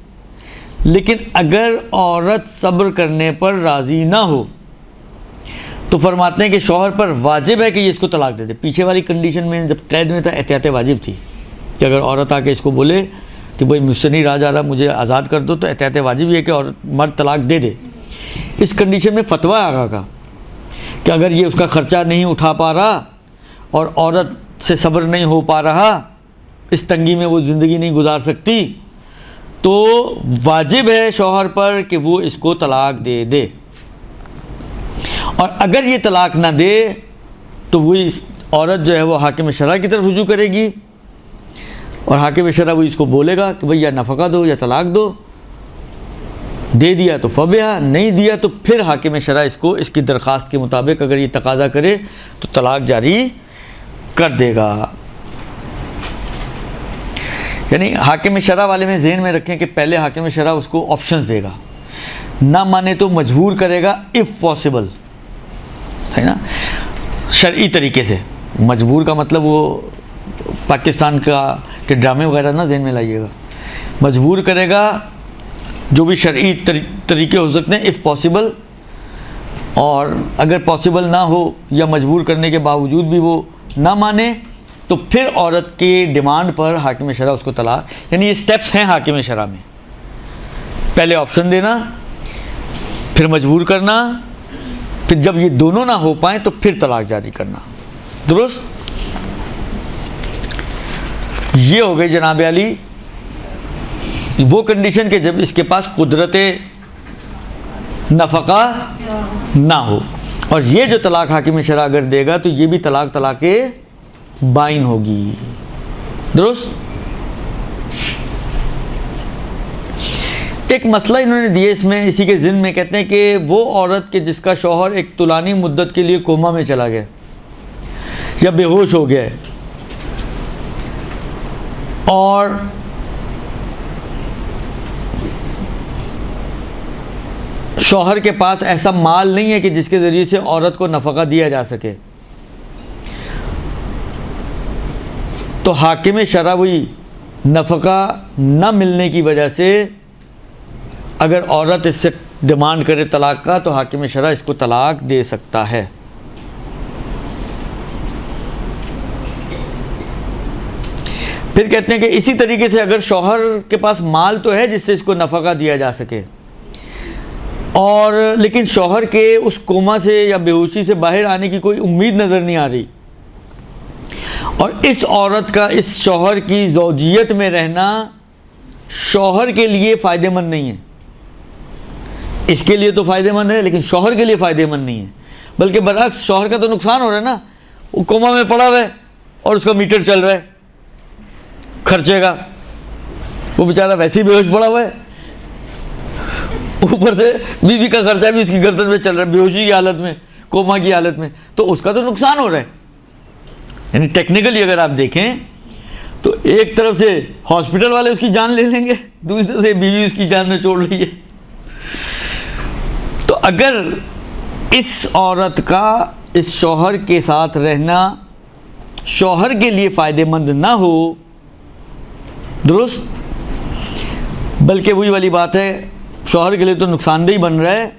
لیکن اگر عورت صبر کرنے پر راضی نہ ہو تو فرماتے ہیں کہ شوہر پر واجب ہے کہ یہ اس کو طلاق دے دے. پیچھے والی کنڈیشن میں جب قید میں تھا احتیاط واجب تھی کہ اگر عورت آ کے اس کو بولے کہ بھائی مجھ سے نہیں رہا جا رہا, مجھے آزاد کر دو, تو احتیاط واجب یہ ہے کہ مرد طلاق دے دے. اس کنڈیشن میں فتویٰ آقا کا کہ اگر یہ اس کا خرچہ نہیں اٹھا پا رہا اور عورت سے صبر نہیں ہو پا رہا, اس تنگی میں وہ زندگی نہیں گزار سکتی, تو واجب ہے شوہر پر کہ وہ اس کو طلاق دے دے. اور اگر یہ طلاق نہ دے تو وہ عورت جو ہے وہ حاکم شرع کی طرف رجوع کرے گی, اور حاکم شرع وہ اس کو بولے گا کہ بھئی یا نفقہ دو یا طلاق دو. دے دیا تو فبیہا, نہیں دیا تو پھر حاکم شرع اس کو اس کی درخواست کے مطابق اگر یہ تقاضا کرے تو طلاق جاری کر دے گا. یعنی حاکم شرع والے میں ذہن میں رکھیں کہ پہلے حاکم شرع اس کو آپشنز دے گا, نہ مانے تو مجبور کرے گا اف پاسبل, ہے نا, شرعی طریقے سے. مجبور کا مطلب وہ پاکستان کا کہ ڈرامے وغیرہ نہ ذہن میں لائیے گا. مجبور کرے گا جو بھی شرعی طریقے ہو سکتے ہیں اف پاسبل, اور اگر پاسبل نہ ہو یا مجبور کرنے کے باوجود بھی وہ نہ مانے تو پھر عورت کی ڈیمانڈ پر حاکم شرع اس کو طلاق, یعنی یہ سٹیپس ہیں حاکم شرع میں. پہلے آپشن دینا, پھر مجبور کرنا, پھر جب یہ دونوں نہ ہو پائیں تو پھر طلاق جاری کرنا, درست. یہ ہو گئی جناب علی وہ کنڈیشن کہ جب اس کے پاس قدرت نفقہ نہ ہو. اور یہ جو طلاق حاکم شرع اگر دے گا تو یہ بھی طلاق بائن ہوگی, درست. ایک مسئلہ انہوں نے دیا اس میں, اسی کے ضمن میں کہتے ہیں کہ وہ عورت کہ جس کا شوہر ایک طولانی مدت کے لیے کوما میں چلا گیا یا بے ہوش ہو گیا ہے, اور شوہر کے پاس ایسا مال نہیں ہے کہ جس کے ذریعے سے عورت کو نفقہ دیا جا سکے, تو حاکم شرع وہی نفقہ نہ ملنے کی وجہ سے اگر عورت اس سے ڈیمانڈ کرے طلاق کا تو حاکم شرع اس کو طلاق دے سکتا ہے. پھر کہتے ہیں کہ اسی طریقے سے اگر شوہر کے پاس مال تو ہے جس سے اس کو نفقہ دیا جا سکے, اور لیکن شوہر کے اس کوما سے یا بے ہوشی سے باہر آنے کی کوئی امید نظر نہیں آ رہی, اور اس عورت کا اس شوہر کی زوجیت میں رہنا شوہر کے لیے فائدہ مند نہیں ہے. اس کے لیے تو فائدہ مند ہے لیکن شوہر کے لیے فائدہ مند نہیں ہے, بلکہ برعکس شوہر کا تو نقصان ہو رہا ہے نا. وہ کوما میں پڑا ہوا ہے اور اس کا میٹر چل رہا ہے خرچے کا, وہ بیچارہ ویسے ہی بے ہوش پڑا ہوا ہے, اوپر سے بیوی کا خرچہ بھی اس کی گردن میں چل رہا ہے بے ہوشی کی حالت میں, کوما کی حالت میں, تو اس کا تو نقصان ہو رہا ہے. یعنی ٹیکنیکلی اگر آپ دیکھیں تو ایک طرف سے ہاسپٹل والے اس کی جان لے لیں گے, دوسری طرف سے بیوی اس کی جان میں چھوڑ رہی ہے. تو اگر اس عورت کا اس شوہر کے ساتھ رہنا شوہر کے لیے فائدہ مند نہ ہو, درست, بلکہ وہی والی بات ہے شوہر کے لیے تو نقصان دہ بن رہا ہے,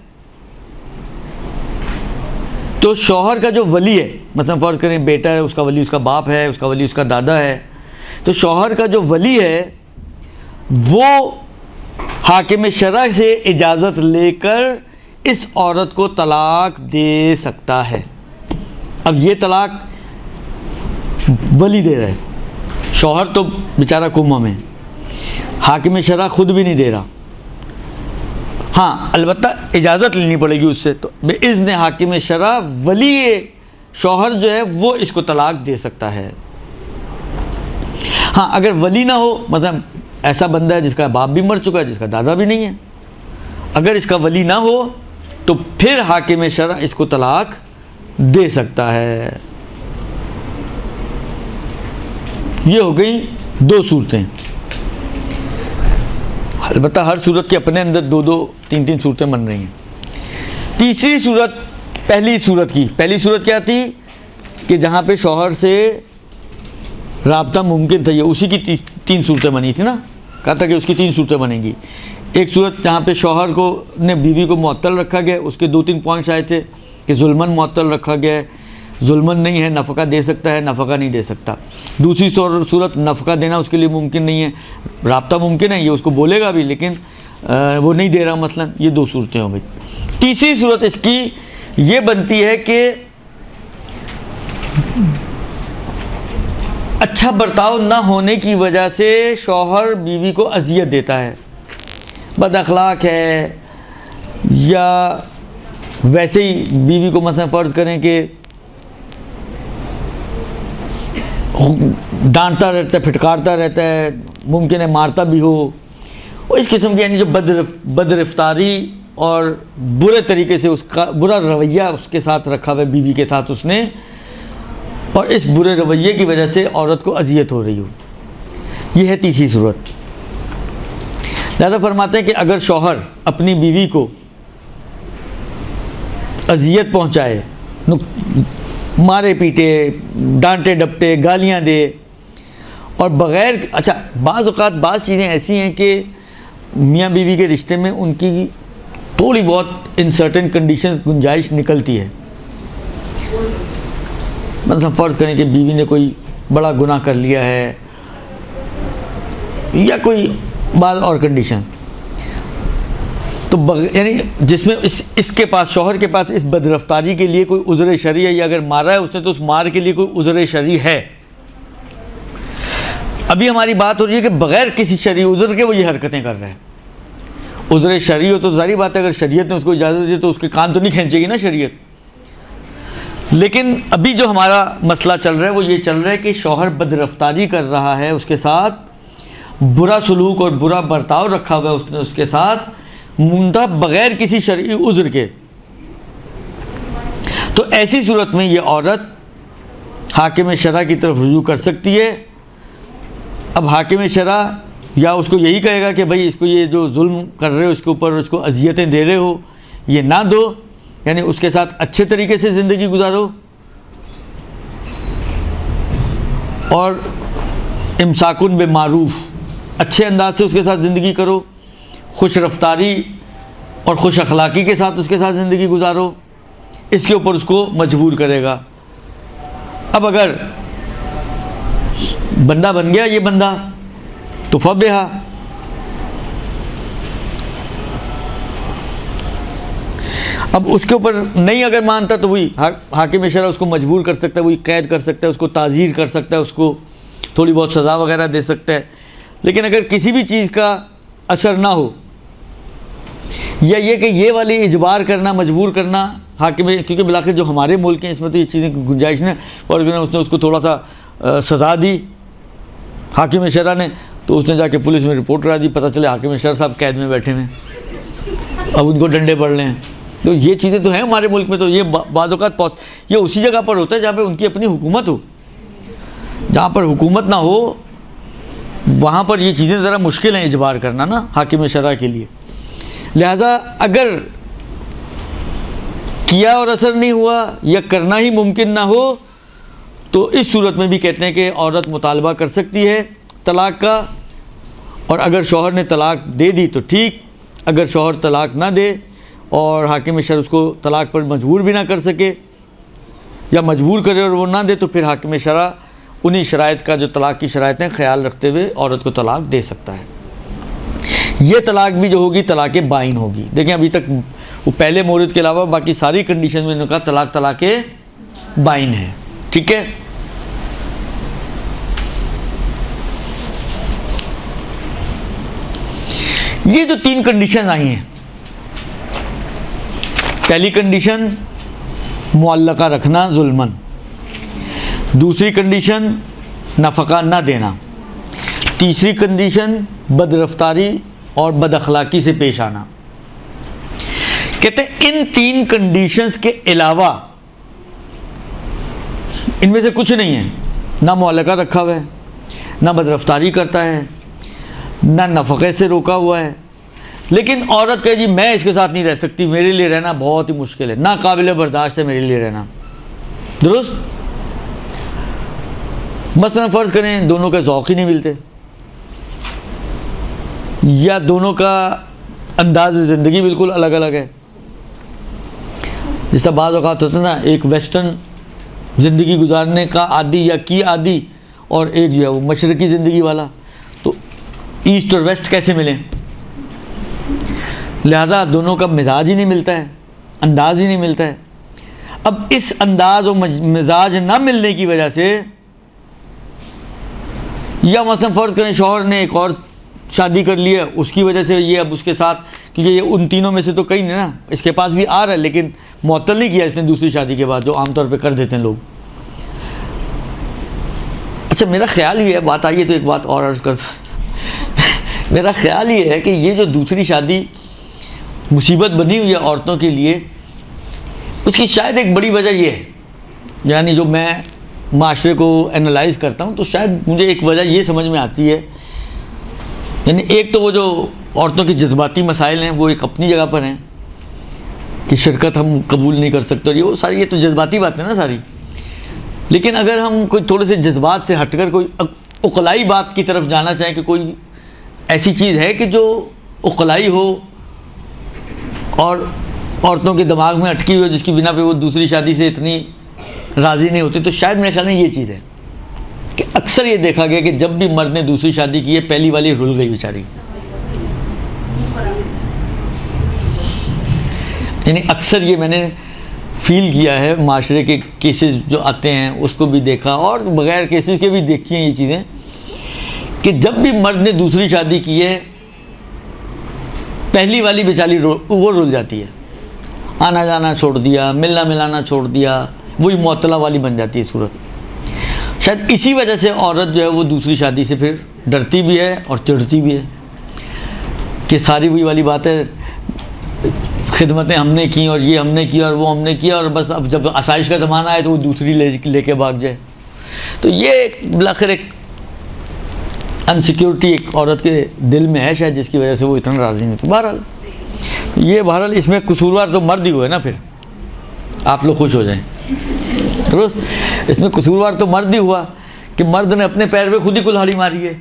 تو شوہر کا جو ولی ہے, مثلا فرض کریں بیٹا ہے, اس کا ولی اس کا باپ ہے, اس کا ولی اس کا دادا ہے, تو شوہر کا جو ولی ہے وہ حاکم شرع سے اجازت لے کر اس عورت کو طلاق دے سکتا ہے. اب یہ طلاق ولی دے رہا ہے, شوہر تو بیچارہ کوما میں, حاکم شرع خود بھی نہیں دے رہا. ہاں البتہ اجازت لینی پڑے گی اس سے, تو باذن حاکم شرع ولی شوہر جو ہے وہ اس کو طلاق دے سکتا ہے. ہاں اگر ولی نہ ہو, مطلب ایسا بندہ ہے جس کا باپ بھی مر چکا ہے، جس کا دادا بھی نہیں ہے، اگر اس کا ولی نہ ہو تو پھر حاکم شرع اس کو طلاق دے سکتا ہے۔ یہ ہو گئی دو صورتیں، البتہ ہر صورت کے اپنے اندر دو دو تین تین صورتیں بن رہی ہیں۔ تیسری صورت پہلی صورت کیا تھی کہ جہاں پہ شوہر سے رابطہ ممکن تھا، یہ اسی کی تین صورتیں بنی تھی نا، کہا تھا کہ اس کی تین صورتیں بنیں گی۔ ایک صورت جہاں پہ شوہر کو نے بیوی کو معطل رکھا گیا، اس کے دو تین پوائنٹس آئے تھے کہ ظلمن معطل رکھا گیا ہے، ظلمن نہیں ہے، نفقہ دے سکتا ہے، نفقہ نہیں دے سکتا۔ دوسری صورت نفقہ دینا اس کے لیے ممکن نہیں ہے، رابطہ ممکن ہے، یہ اس کو بولے گا بھی لیکن وہ نہیں دے رہا مثلا۔ یہ دو صورتیں ہو گئی۔ تیسری صورت اس کی یہ بنتی ہے کہ اچھا برتاؤ نہ ہونے کی وجہ سے شوہر بیوی کو اذیت دیتا ہے، بد اخلاق ہے، یا ویسے ہی بیوی کو مثلا فرض کریں کہ ڈانٹتا رہتا ہے، پھٹکارتا رہتا ہے، ممکن ہے مارتا بھی ہو، اور اس قسم کی یعنی جو بد رفتاری اور برے طریقے سے اس کا برا رویہ اس کے ساتھ رکھا ہوا ہے بیوی کے ساتھ اس نے، اور اس برے رویے کی وجہ سے عورت کو اذیت ہو رہی ہو، یہ ہے تیسری صورت۔ لہذا فرماتے ہیں کہ اگر شوہر اپنی بیوی کو اذیت پہنچائے، مارے پیٹے، ڈانٹے ڈپٹے، گالیاں دے، اور بغیر اچھا بعض اوقات بعض چیزیں ایسی ہیں کہ میاں بیوی کے رشتے میں ان کی تھوڑی بہت ان سرٹن کنڈیشنز گنجائش نکلتی ہے، مطلب فرض کریں کہ بیوی نے کوئی بڑا گناہ کر لیا ہے یا کوئی بعض اور کنڈیشن، تو یعنی جس میں اس کے پاس شوہر کے پاس اس بد رفتاری کے لیے کوئی عذر شرعی ہے، یا اگر مارا ہے اس نے تو اس مار کے لیے کوئی عذر شرعی ہے۔ ابھی ہماری بات ہو رہی ہے کہ بغیر کسی شرعی عذر کے وہ یہ حرکتیں کر رہے ہیں۔ عذر شرعی ہو تو ظاہری بات ہے اگر شریعت نے اس کو اجازت دی تو اس کے کان تو نہیں کھینچے گی نا شریعت۔ لیکن ابھی جو ہمارا مسئلہ چل رہا ہے وہ یہ چل رہا ہے کہ شوہر بد رفتاری کر رہا ہے، اس کے ساتھ برا سلوک اور برا برتاؤ رکھا ہوا ہے اس نے اس کے ساتھ، منتہا بغیر کسی شرعی عذر کے۔ تو ایسی صورت میں یہ عورت حاکم شرع کی طرف رجوع کر سکتی ہے۔ اب حاکم شرع یا اس کو یہی کہے گا کہ بھائی اس کو یہ جو ظلم کر رہے ہو اس کے اوپر، اس کو اذیتیں دے رہے ہو، یہ نہ دو، یعنی اس کے ساتھ اچھے طریقے سے زندگی گزارو، اور امساکن بالمعروف، اچھے انداز سے اس کے ساتھ زندگی کرو، خوش رفتاری اور خوش اخلاقی کے ساتھ اس کے ساتھ زندگی گزارو، اس کے اوپر اس کو مجبور کرے گا۔ اب اگر بندہ بن گیا یہ بندہ تو فبہا، اب اس کے اوپر نہیں اگر مانتا تو وہی حاکم شرع اس کو مجبور کر سکتا ہے، وہی قید کر سکتا ہے، اس کو تعزیر کر سکتا ہے، اس کو تھوڑی بہت سزا وغیرہ دے سکتا ہے۔ لیکن اگر کسی بھی چیز کا اثر نہ ہو، یا یہ کہ یہ والی اجبار کرنا، مجبور کرنا حاکم، کیونکہ بالآخر جو ہمارے ملک ہیں اس میں تو یہ چیزیں کی گنجائش نہیں، اور اس نے اس کو تھوڑا سا سزا دی حاکم شرع نے، تو اس نے جا کے پولیس میں رپورٹ کرا دی، پتہ چلے حاکم شرع صاحب قید میں بیٹھے ہوئے، اب ان کو ڈنڈے پڑ رہے ہیں۔ تو یہ چیزیں تو ہیں ہمارے ملک میں، تو یہ بعض اوقات یہ اسی جگہ پر ہوتا ہے جہاں پہ ان کی اپنی حکومت ہو۔ جہاں پر حکومت نہ ہو وہاں پر یہ چیزیں ذرا مشکل ہیں اجبار کرنا نا حاکم شرع کے لیے۔ لہٰذا اگر کیا اور اثر نہیں ہوا یا کرنا ہی ممکن نہ ہو تو اس صورت میں بھی کہتے ہیں کہ عورت مطالبہ کر سکتی ہے طلاق کا، اور اگر شوہر نے طلاق دے دی تو ٹھیک، اگر شوہر طلاق نہ دے اور حاکم شرع اس کو طلاق پر مجبور بھی نہ کر سکے یا مجبور کرے اور وہ نہ دے تو پھر حاکم شرع انہی شرائط کا جو طلاق کی شرائط ہیں خیال رکھتے ہوئے عورت کو طلاق دے سکتا ہے۔ یہ طلاق بھی جو ہوگی طلاق بائن ہوگی۔ دیکھیں ابھی تک وہ پہلے مورد کے علاوہ باقی ساری کنڈیشن میں انہوں نے کہا طلاق بائن ہے، ٹھیک ہے۔ یہ جو تین کنڈیشن آئی ہیں، پہلی کنڈیشن معلقہ رکھنا ظلمن، دوسری کنڈیشن نفقہ نہ دینا، تیسری کنڈیشن بد رفتاری اور بد اخلاقی سے پیش آنا. کہتے ہیں ان 3 کنڈیشنز کے علاوہ ان میں سے کچھ نہیں ہے. نہ معلقہ رکھا ہوا ہے, نہ بد رفتاری کرتا ہے, نہ نفقے سے روکا ہوا ہے, لیکن عورت کہے جی میں اس کے ساتھ نہیں رہ سکتی, میرے لیے رہنا بہت ہی مشکل ہے, ناقابل برداشت ہے میرے لیے رہنا. درست؟ مثلا فرض کریں دونوں کے ذوق ہی نہیں ملتے, یا دونوں کا انداز زندگی بالکل الگ الگ ہے. جیسا بعض اوقات ہوتا ہے نا, ایک ویسٹرن زندگی گزارنے کا عادی یا کی عادی, اور ایک جو ہے وہ مشرقی زندگی والا, تو ایسٹ اور ویسٹ کیسے ملیں؟ لہذا دونوں کا مزاج ہی نہیں ملتا ہے, انداز ہی نہیں ملتا ہے. اب اس انداز و مزاج نہ ملنے کی وجہ سے, یا مثلا فرض کریں شوہر نے ایک اور شادی کر لی ہے, اس کی وجہ سے یہ اب اس کے ساتھ, کیونکہ یہ ان تینوں میں سے تو کئی نہیں نا, اس کے پاس بھی آ رہا ہے لیکن معطل نہیں کیا اس نے دوسری شادی کے بعد, جو عام طور پہ کر دیتے ہیں لوگ. اچھا میرا خیال یہ ہے, بات آئیے تو ایک بات اور عرض کرتا میرا خیال یہ ہے کہ یہ جو دوسری شادی مصیبت بنی ہوئی ہے عورتوں کے لیے, اس کی شاید ایک بڑی وجہ یہ ہے, یعنی جو میں معاشرے کو انالائز کرتا ہوں تو شاید مجھے ایک وجہ یہ سمجھ میں آتی ہے. یعنی ایک تو وہ جو عورتوں کے جذباتی مسائل ہیں وہ ایک اپنی جگہ پر ہیں کہ شرکت ہم قبول نہیں کر سکتے, اور یہ وہ ساری یہ تو جذباتی باتیں نا ساری. لیکن اگر ہم کوئی تھوڑے سے جذبات سے ہٹ کر کوئی عقلائی بات کی طرف جانا چاہیں کہ کوئی ایسی چیز ہے کہ جو عقلائی ہو اور عورتوں کے دماغ میں اٹکی ہوئی ہو, جس کی بنا پہ وہ دوسری شادی سے اتنی راضی نہیں ہوتی, تو شاید میرے خیال میں یہ چیز ہے کہ اکثر یہ دیکھا گیا کہ جب بھی مرد نے دوسری شادی کی ہے, پہلی والی رل گئی بیچاری. یعنی اکثر یہ میں نے فیل کیا ہے, معاشرے کے کیسز جو آتے ہیں اس کو بھی دیکھا, اور بغیر کیسز کے بھی دیکھی ہیں یہ چیزیں, کہ جب بھی مرد نے دوسری شادی کی ہے پہلی والی بیچاری وہ رل جاتی ہے, آنا جانا چھوڑ دیا, ملنا ملانا چھوڑ دیا, وہی معطلہ والی بن جاتی ہے صورت. شاید اسی وجہ سے عورت جو ہے وہ دوسری شادی سے پھر ڈرتی بھی ہے اور چڑھتی بھی ہے کہ ساری وہی والی بات ہے, خدمتیں ہم نے کی اور یہ ہم نے کیا اور وہ ہم نے کیا, اور بس اب جب آسائش کا زمانہ آئے تو وہ دوسری لے کے بھاگ جائے. تو یہ بالآخر ایک انسیکیورٹی ایک عورت کے دل میں ہے شاید, جس کی وجہ سے وہ اتنا راضی نہیں تھی. بہرحال اس میں قصوروار تو مرد ہی ہوئے نا, پھر آپ لوگ خوش ہو جائیں. درست, اس میں قصوروار تو مرد ہی ہوا کہ مرد نے اپنے پیر پہ خود ہی کلہاڑی ماری ہے.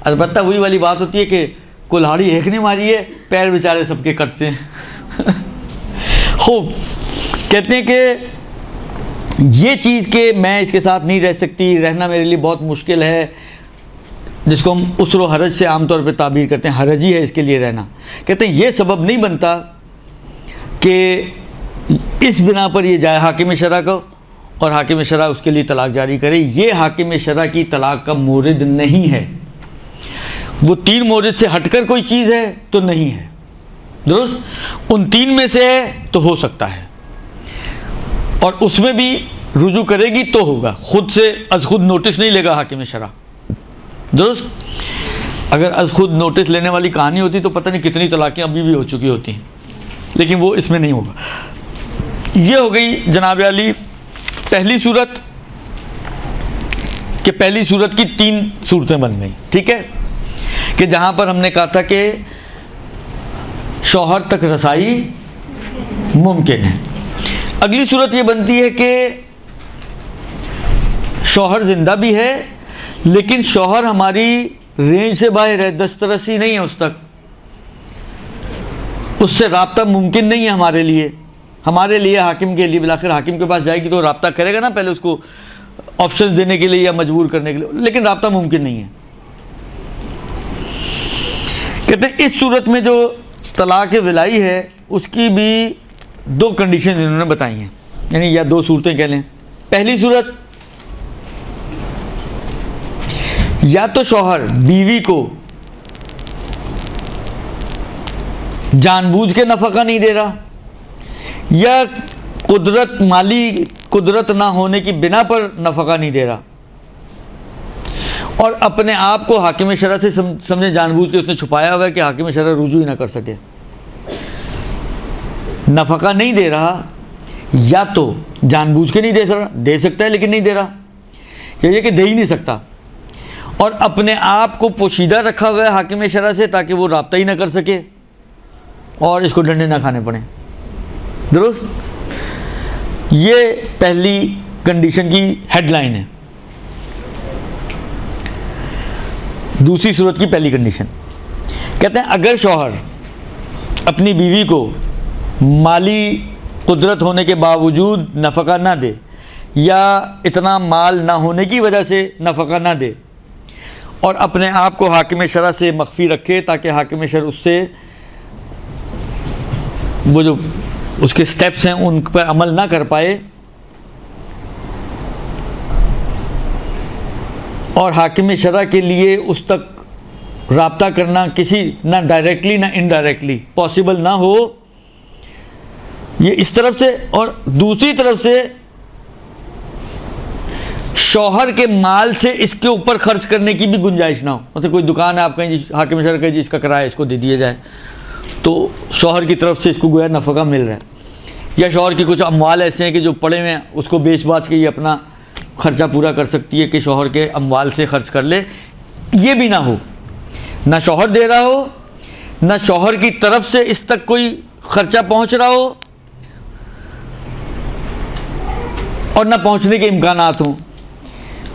البتہ وہی والی بات ہوتی ہے کہ کلہاڑی ایک نے ماری ہے, پیر بیچارے سب کے کٹتے ہیں. خوب کہتے ہیں کہ یہ چیز کہ میں اس کے ساتھ نہیں رہ سکتی, رہنا میرے لیے بہت مشکل ہے, جس کو ہم اسر و حرج سے عام طور پہ تعبیر کرتے ہیں, حرج ہی ہے اس کے لیے رہنا. کہتے ہیں یہ سبب نہیں بنتا کہ اس بنا پر یہ جائے حاکم شرع کو اور حاکم شرع اس کے لیے طلاق جاری کرے. یہ حاکم شرع کی طلاق کا مورد نہیں ہے, وہ 3 مورد سے ہٹ کر کوئی چیز ہے تو نہیں ہے. درست, ان 3 میں سے ہے تو ہو سکتا ہے, اور اس میں بھی رجوع کرے گی تو ہوگا, خود سے از خود نوٹس نہیں لے گا حاکم شرع. درست, اگر از خود نوٹس لینے والی کہانی ہوتی تو پتہ نہیں کتنی طلاقیں ابھی بھی ہو چکی ہوتی ہیں, لیکن وہ اس میں نہیں ہوگا. یہ ہو گئی جناب علی پہلی صورت, کہ پہلی صورت کی 3 صورتیں بن گئیں. ٹھیک ہے, کہ جہاں پر ہم نے کہا تھا کہ شوہر تک رسائی ممکن ہے. اگلی صورت یہ بنتی ہے کہ شوہر زندہ بھی ہے لیکن شوہر ہماری رینج سے باہر ہے, دسترسی نہیں ہے اس تک, اس سے رابطہ ممکن نہیں ہے ہمارے لیے حاکم کے لیے. بالآخر حاکم کے پاس جائے گی تو رابطہ کرے گا نا, پہلے اس کو آپشنز دینے کے لیے یا مجبور کرنے کے لیے, لیکن رابطہ ممکن نہیں ہے. کہتے ہیں اس صورت میں جو طلاق ولائی ہے اس کی بھی 2 کنڈیشن انہوں نے بتائی ہیں, یعنی یا 2 صورتیں کہہ لیں. پہلی صورت, یا تو شوہر بیوی کو جان بوجھ کے نفقہ نہیں دے رہا, یا مالی قدرت نہ ہونے کی بنا پر نفقہ نہیں دے رہا, اور اپنے آپ کو حاکم شرع سے سمجھے جان بوجھ کے اس نے چھپایا ہوا ہے کہ حاکم شرع رجوع ہی نہ کر سکے. نفقہ نہیں دے رہا، یا تو جان بوجھ کے نہیں دے رہا، دے سکتا ہے لیکن نہیں دے رہا، یا یہ کہ دے ہی نہیں سکتا، اور اپنے آپ کو پوشیدہ رکھا ہوا ہے حاکم شرع سے تاکہ وہ رابطہ ہی نہ کر سکے اور اس کو ڈنڈے نہ کھانے پڑیں. درست؟ یہ پہلی کنڈیشن کی ہیڈ لائن ہے. دوسری صورت کی پہلی کنڈیشن کہتے ہیں اگر شوہر اپنی بیوی کو مالی قدرت ہونے کے باوجود نفقہ نہ دے، یا اتنا مال نہ ہونے کی وجہ سے نفقہ نہ دے، اور اپنے آپ کو حاکم شرع سے مخفی رکھے تاکہ حاکم شرع اس سے وہ جو اس کے سٹیپس ہیں ان پر عمل نہ کر پائے، اور حاکم شرع کے لیے اس تک رابطہ کرنا کسی نہ ڈائریکٹلی نہ انڈائریکٹلی پاسبل نہ ہو، یہ اس طرف سے، اور دوسری طرف سے شوہر کے مال سے اس کے اوپر خرچ کرنے کی بھی گنجائش نہ ہو. مطلب کوئی دکان ہے، آپ کہیں جی حاکم شرع کہیں جی اس کا کرایہ اس کو دے دیا جائے، تو شوہر کی طرف سے اس کو گویا نفقہ مل رہا ہے، یا شوہر کی کچھ اموال ایسے ہیں کہ جو پڑے ہوئے ہیں اس کو بیچ باچ کے یہ اپنا خرچہ پورا کر سکتی ہے کہ شوہر کے اموال سے خرچ کر لے. یہ بھی نہ ہو، نہ شوہر دے رہا ہو، نہ شوہر کی طرف سے اس تک کوئی خرچہ پہنچ رہا ہو، اور نہ پہنچنے کے امکانات ہوں،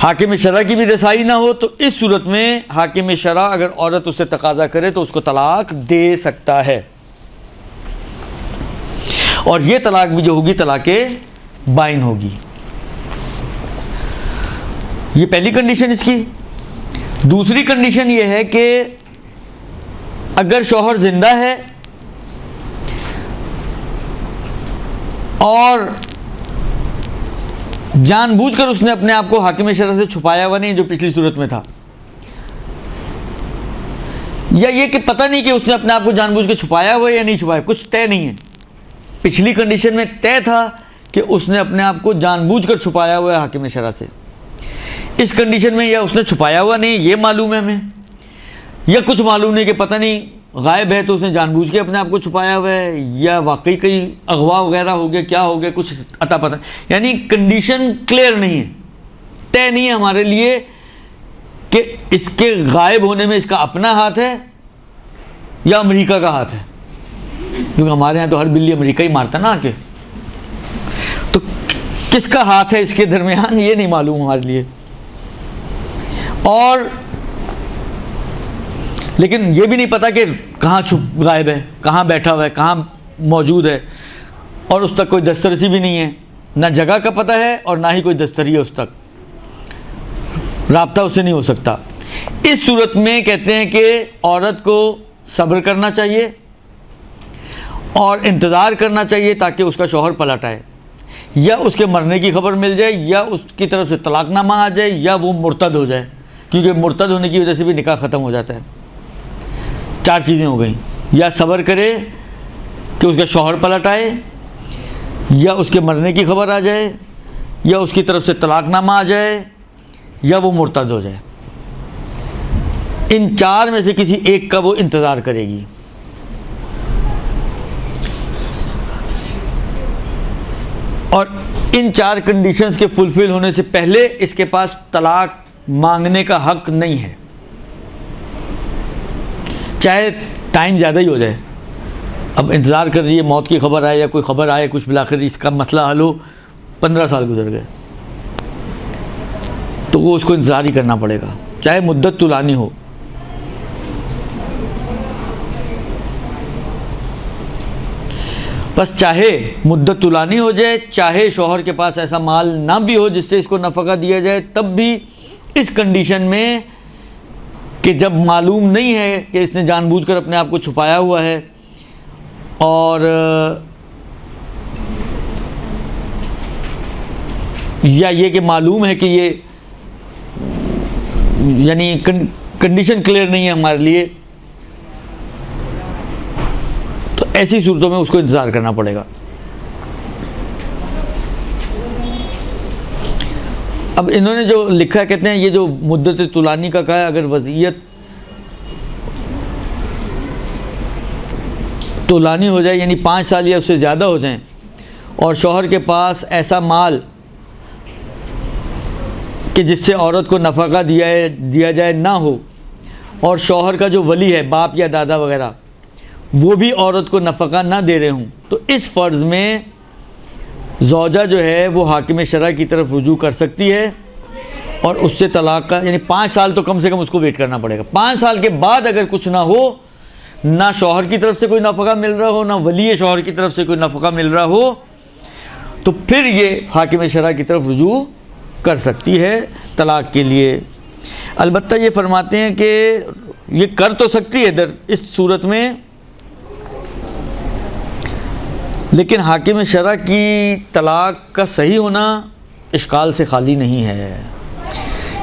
حاکم شرع کی بھی رسائی نہ ہو. تو اس صورت میں حاکم شرع اگر عورت اس سے تقاضا کرے تو اس کو طلاق دے سکتا ہے، اور یہ طلاق بھی جو ہوگی طلاق بائن ہوگی. یہ پہلی کنڈیشن اس کی. دوسری کنڈیشن یہ ہے کہ اگر شوہر زندہ ہے اور جان بوجھ کر اس نے اپنے آپ کو حاکم شرع سے چھپایا ہوا نہیں جو پچھلی صورت میں تھا، یا یہ کہ پتہ نہیں کہ اس نے اپنے آپ کو جان بوجھ کے چھپایا ہوا یا نہیں چھپایا، کچھ طے نہیں ہے. پچھلی کنڈیشن میں طے تھا کہ اس نے اپنے آپ کو جان بوجھ کر چھپایا ہوا ہے حاکم شرع سے. اس کنڈیشن میں یا اس نے چھپایا ہوا نہیں یہ معلوم ہے ہمیں، یا کچھ معلوم نہیں کہ پتہ نہیں غائب ہے تو اس نے جان بوجھ کے اپنے آپ کو چھپایا ہوا ہے، یا واقعی کہیں اغوا وغیرہ ہو گیا، کیا ہو گیا، کچھ عطا پتہ، یعنی کنڈیشن کلیئر نہیں ہے، طے نہیں ہے ہمارے لیے کہ اس کے غائب ہونے میں اس کا اپنا ہاتھ ہے یا امریکہ کا ہاتھ ہے، کیونکہ ہمارے ہاں تو ہر بلی امریکہ ہی مارتا نا آ کے. تو کس کا ہاتھ ہے اس کے درمیان یہ نہیں معلوم ہمارے لیے. اور لیکن یہ بھی نہیں پتا کہ کہاں چھپ غائب ہے، کہاں بیٹھا ہوا ہے، کہاں موجود ہے، اور اس تک کوئی دسترسی بھی نہیں ہے، نہ جگہ کا پتہ ہے اور نہ ہی کوئی دستری ہے، اس تک رابطہ اس سے نہیں ہو سکتا. اس صورت میں کہتے ہیں کہ عورت کو صبر کرنا چاہیے اور انتظار کرنا چاہیے تاکہ اس کا شوہر پلٹ آئے، یا اس کے مرنے کی خبر مل جائے، یا اس کی طرف سے طلاق نامہ آ جائے، یا وہ مرتد ہو جائے، کیونکہ مرتد ہونے کی وجہ سے بھی نکاح ختم ہو جاتا ہے. 4 چیزیں ہو گئیں، یا صبر کرے کہ اس کا شوہر پلٹ آئے، یا اس کے مرنے کی خبر آ جائے، یا اس کی طرف سے طلاق نامہ آ جائے، یا وہ مرتد ہو جائے. ان 4 میں سے کسی ایک کا وہ انتظار کرے گی. اور ان 4 کنڈیشنز کے فلفل ہونے سے پہلے اس کے پاس طلاق مانگنے کا حق نہیں ہے، چاہے ٹائم زیادہ ہی ہو جائے. اب انتظار کر رہی ہے، موت کی خبر آئے یا کوئی خبر آئے، کچھ بلاخر اس کا مسئلہ حل ہو، 15 سال گزر گئے، تو وہ اس کو انتظار ہی کرنا پڑے گا، چاہے مدت طولانی ہو. بس چاہے مدت طولانی ہو جائے، چاہے شوہر کے پاس ایسا مال نہ بھی ہو جس سے اس کو نفقہ دیا جائے، تب بھی اس کنڈیشن میں کہ جب معلوم نہیں ہے کہ اس نے جان بوجھ کر اپنے آپ کو چھپایا ہوا ہے، اور یا یہ کہ معلوم ہے کہ یہ یعنی کنڈیشن کلیئر نہیں ہے ہمارے لیے، تو ایسی صورتوں میں اس کو انتظار کرنا پڑے گا. اب انہوں نے جو لکھا ہے، کہتے ہیں یہ جو مدت طولانی کا کہا ہے، اگر وضعیت طولانی ہو جائے، یعنی 5 سال یا اس سے زیادہ ہو جائیں، اور شوہر کے پاس ایسا مال کہ جس سے عورت کو نفقہ دیا جائے نہ ہو، اور شوہر کا جو ولی ہے، باپ یا دادا وغیرہ، وہ بھی عورت کو نفقہ نہ دے رہے ہوں، تو اس فرض میں زوجہ جو ہے وہ حاکم شرع کی طرف رجوع کر سکتی ہے، اور اس سے طلاق کا، یعنی 5 سال تو کم سے کم اس کو ویٹ کرنا پڑے گا۔ 5 سال کے بعد اگر کچھ نہ ہو، نہ شوہر کی طرف سے کوئی نفقہ مل رہا ہو، نہ ولی شوہر کی طرف سے کوئی نفقہ مل رہا ہو، تو پھر یہ حاکم شرع کی طرف رجوع کر سکتی ہے طلاق کے لیے۔ البتہ یہ فرماتے ہیں کہ یہ کر تو سکتی ہے اس صورت میں، لیکن حاکم شرع کی طلاق کا صحیح ہونا اشکال سے خالی نہیں ہے،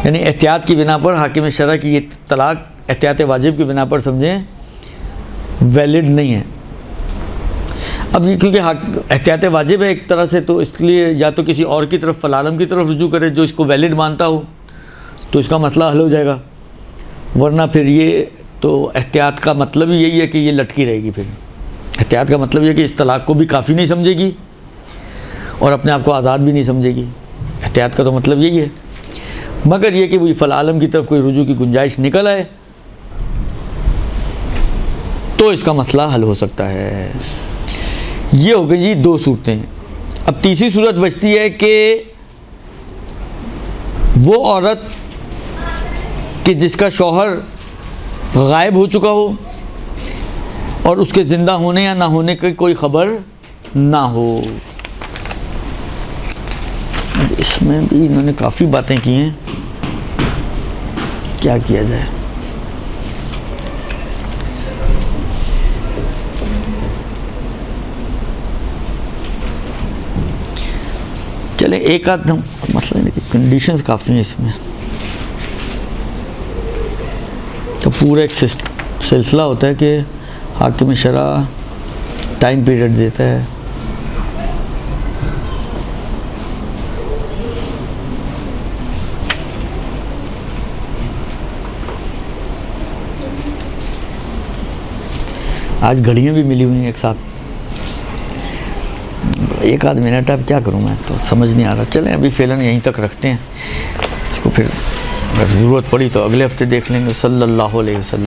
یعنی احتیاط کی بنا پر حاکم شرع کی یہ طلاق احتیاط واجب کی بنا پر سمجھیں ویلڈ نہیں ہے۔ اب یہ کیونکہ احتیاط واجب ہے ایک طرح سے، تو اس لیے یا تو کسی اور کی طرف، فی العالم کی طرف رجوع کرے جو اس کو ویلڈ مانتا ہو، تو اس کا مسئلہ حل ہو جائے گا، ورنہ پھر یہ تو احتیاط کا مطلب ہی یہی ہے کہ یہ لٹکی رہے گی۔ پھر احتیاط کا مطلب یہ ہے کہ اس طلاق کو بھی کافی نہیں سمجھے گی اور اپنے آپ کو آزاد بھی نہیں سمجھے گی۔ احتیاط کا تو مطلب یہی ہے، مگر یہ کہ وہ فی العالم کی طرف کوئی رجوع کی گنجائش نکل آئے تو اس کا مسئلہ حل ہو سکتا ہے۔ یہ ہو گئی جی 2 صورتیں۔ اب تیسری صورت بچتی ہے کہ وہ عورت کہ جس کا شوہر غائب ہو چکا ہو اور اس کے زندہ ہونے یا نہ ہونے کی کوئی خبر نہ ہو۔ اس میں بھی انہوں نے کافی باتیں کی ہیں، کیا کیا جائے۔ چلیں ایک آدھ ہم مسئلہ ہے کہ کنڈیشنز کافی ہیں اس میں، تو پورا ایک سلسلہ ہوتا ہے کہ حاکم شرع ٹائم پیریڈ دیتا ہے۔ آج گھڑیاں بھی ملی ہوئی ہیں ایک ساتھ، ایک آدھ منٹ اب کیا کروں میں، تو سمجھ نہیں آ رہا۔ چلیں ابھی فعلاً یہیں تک رکھتے ہیں اس کو، پھر اگر ضرورت پڑی تو اگلے ہفتے دیکھ لیں گے۔ صلی اللہ علیہ وسلم۔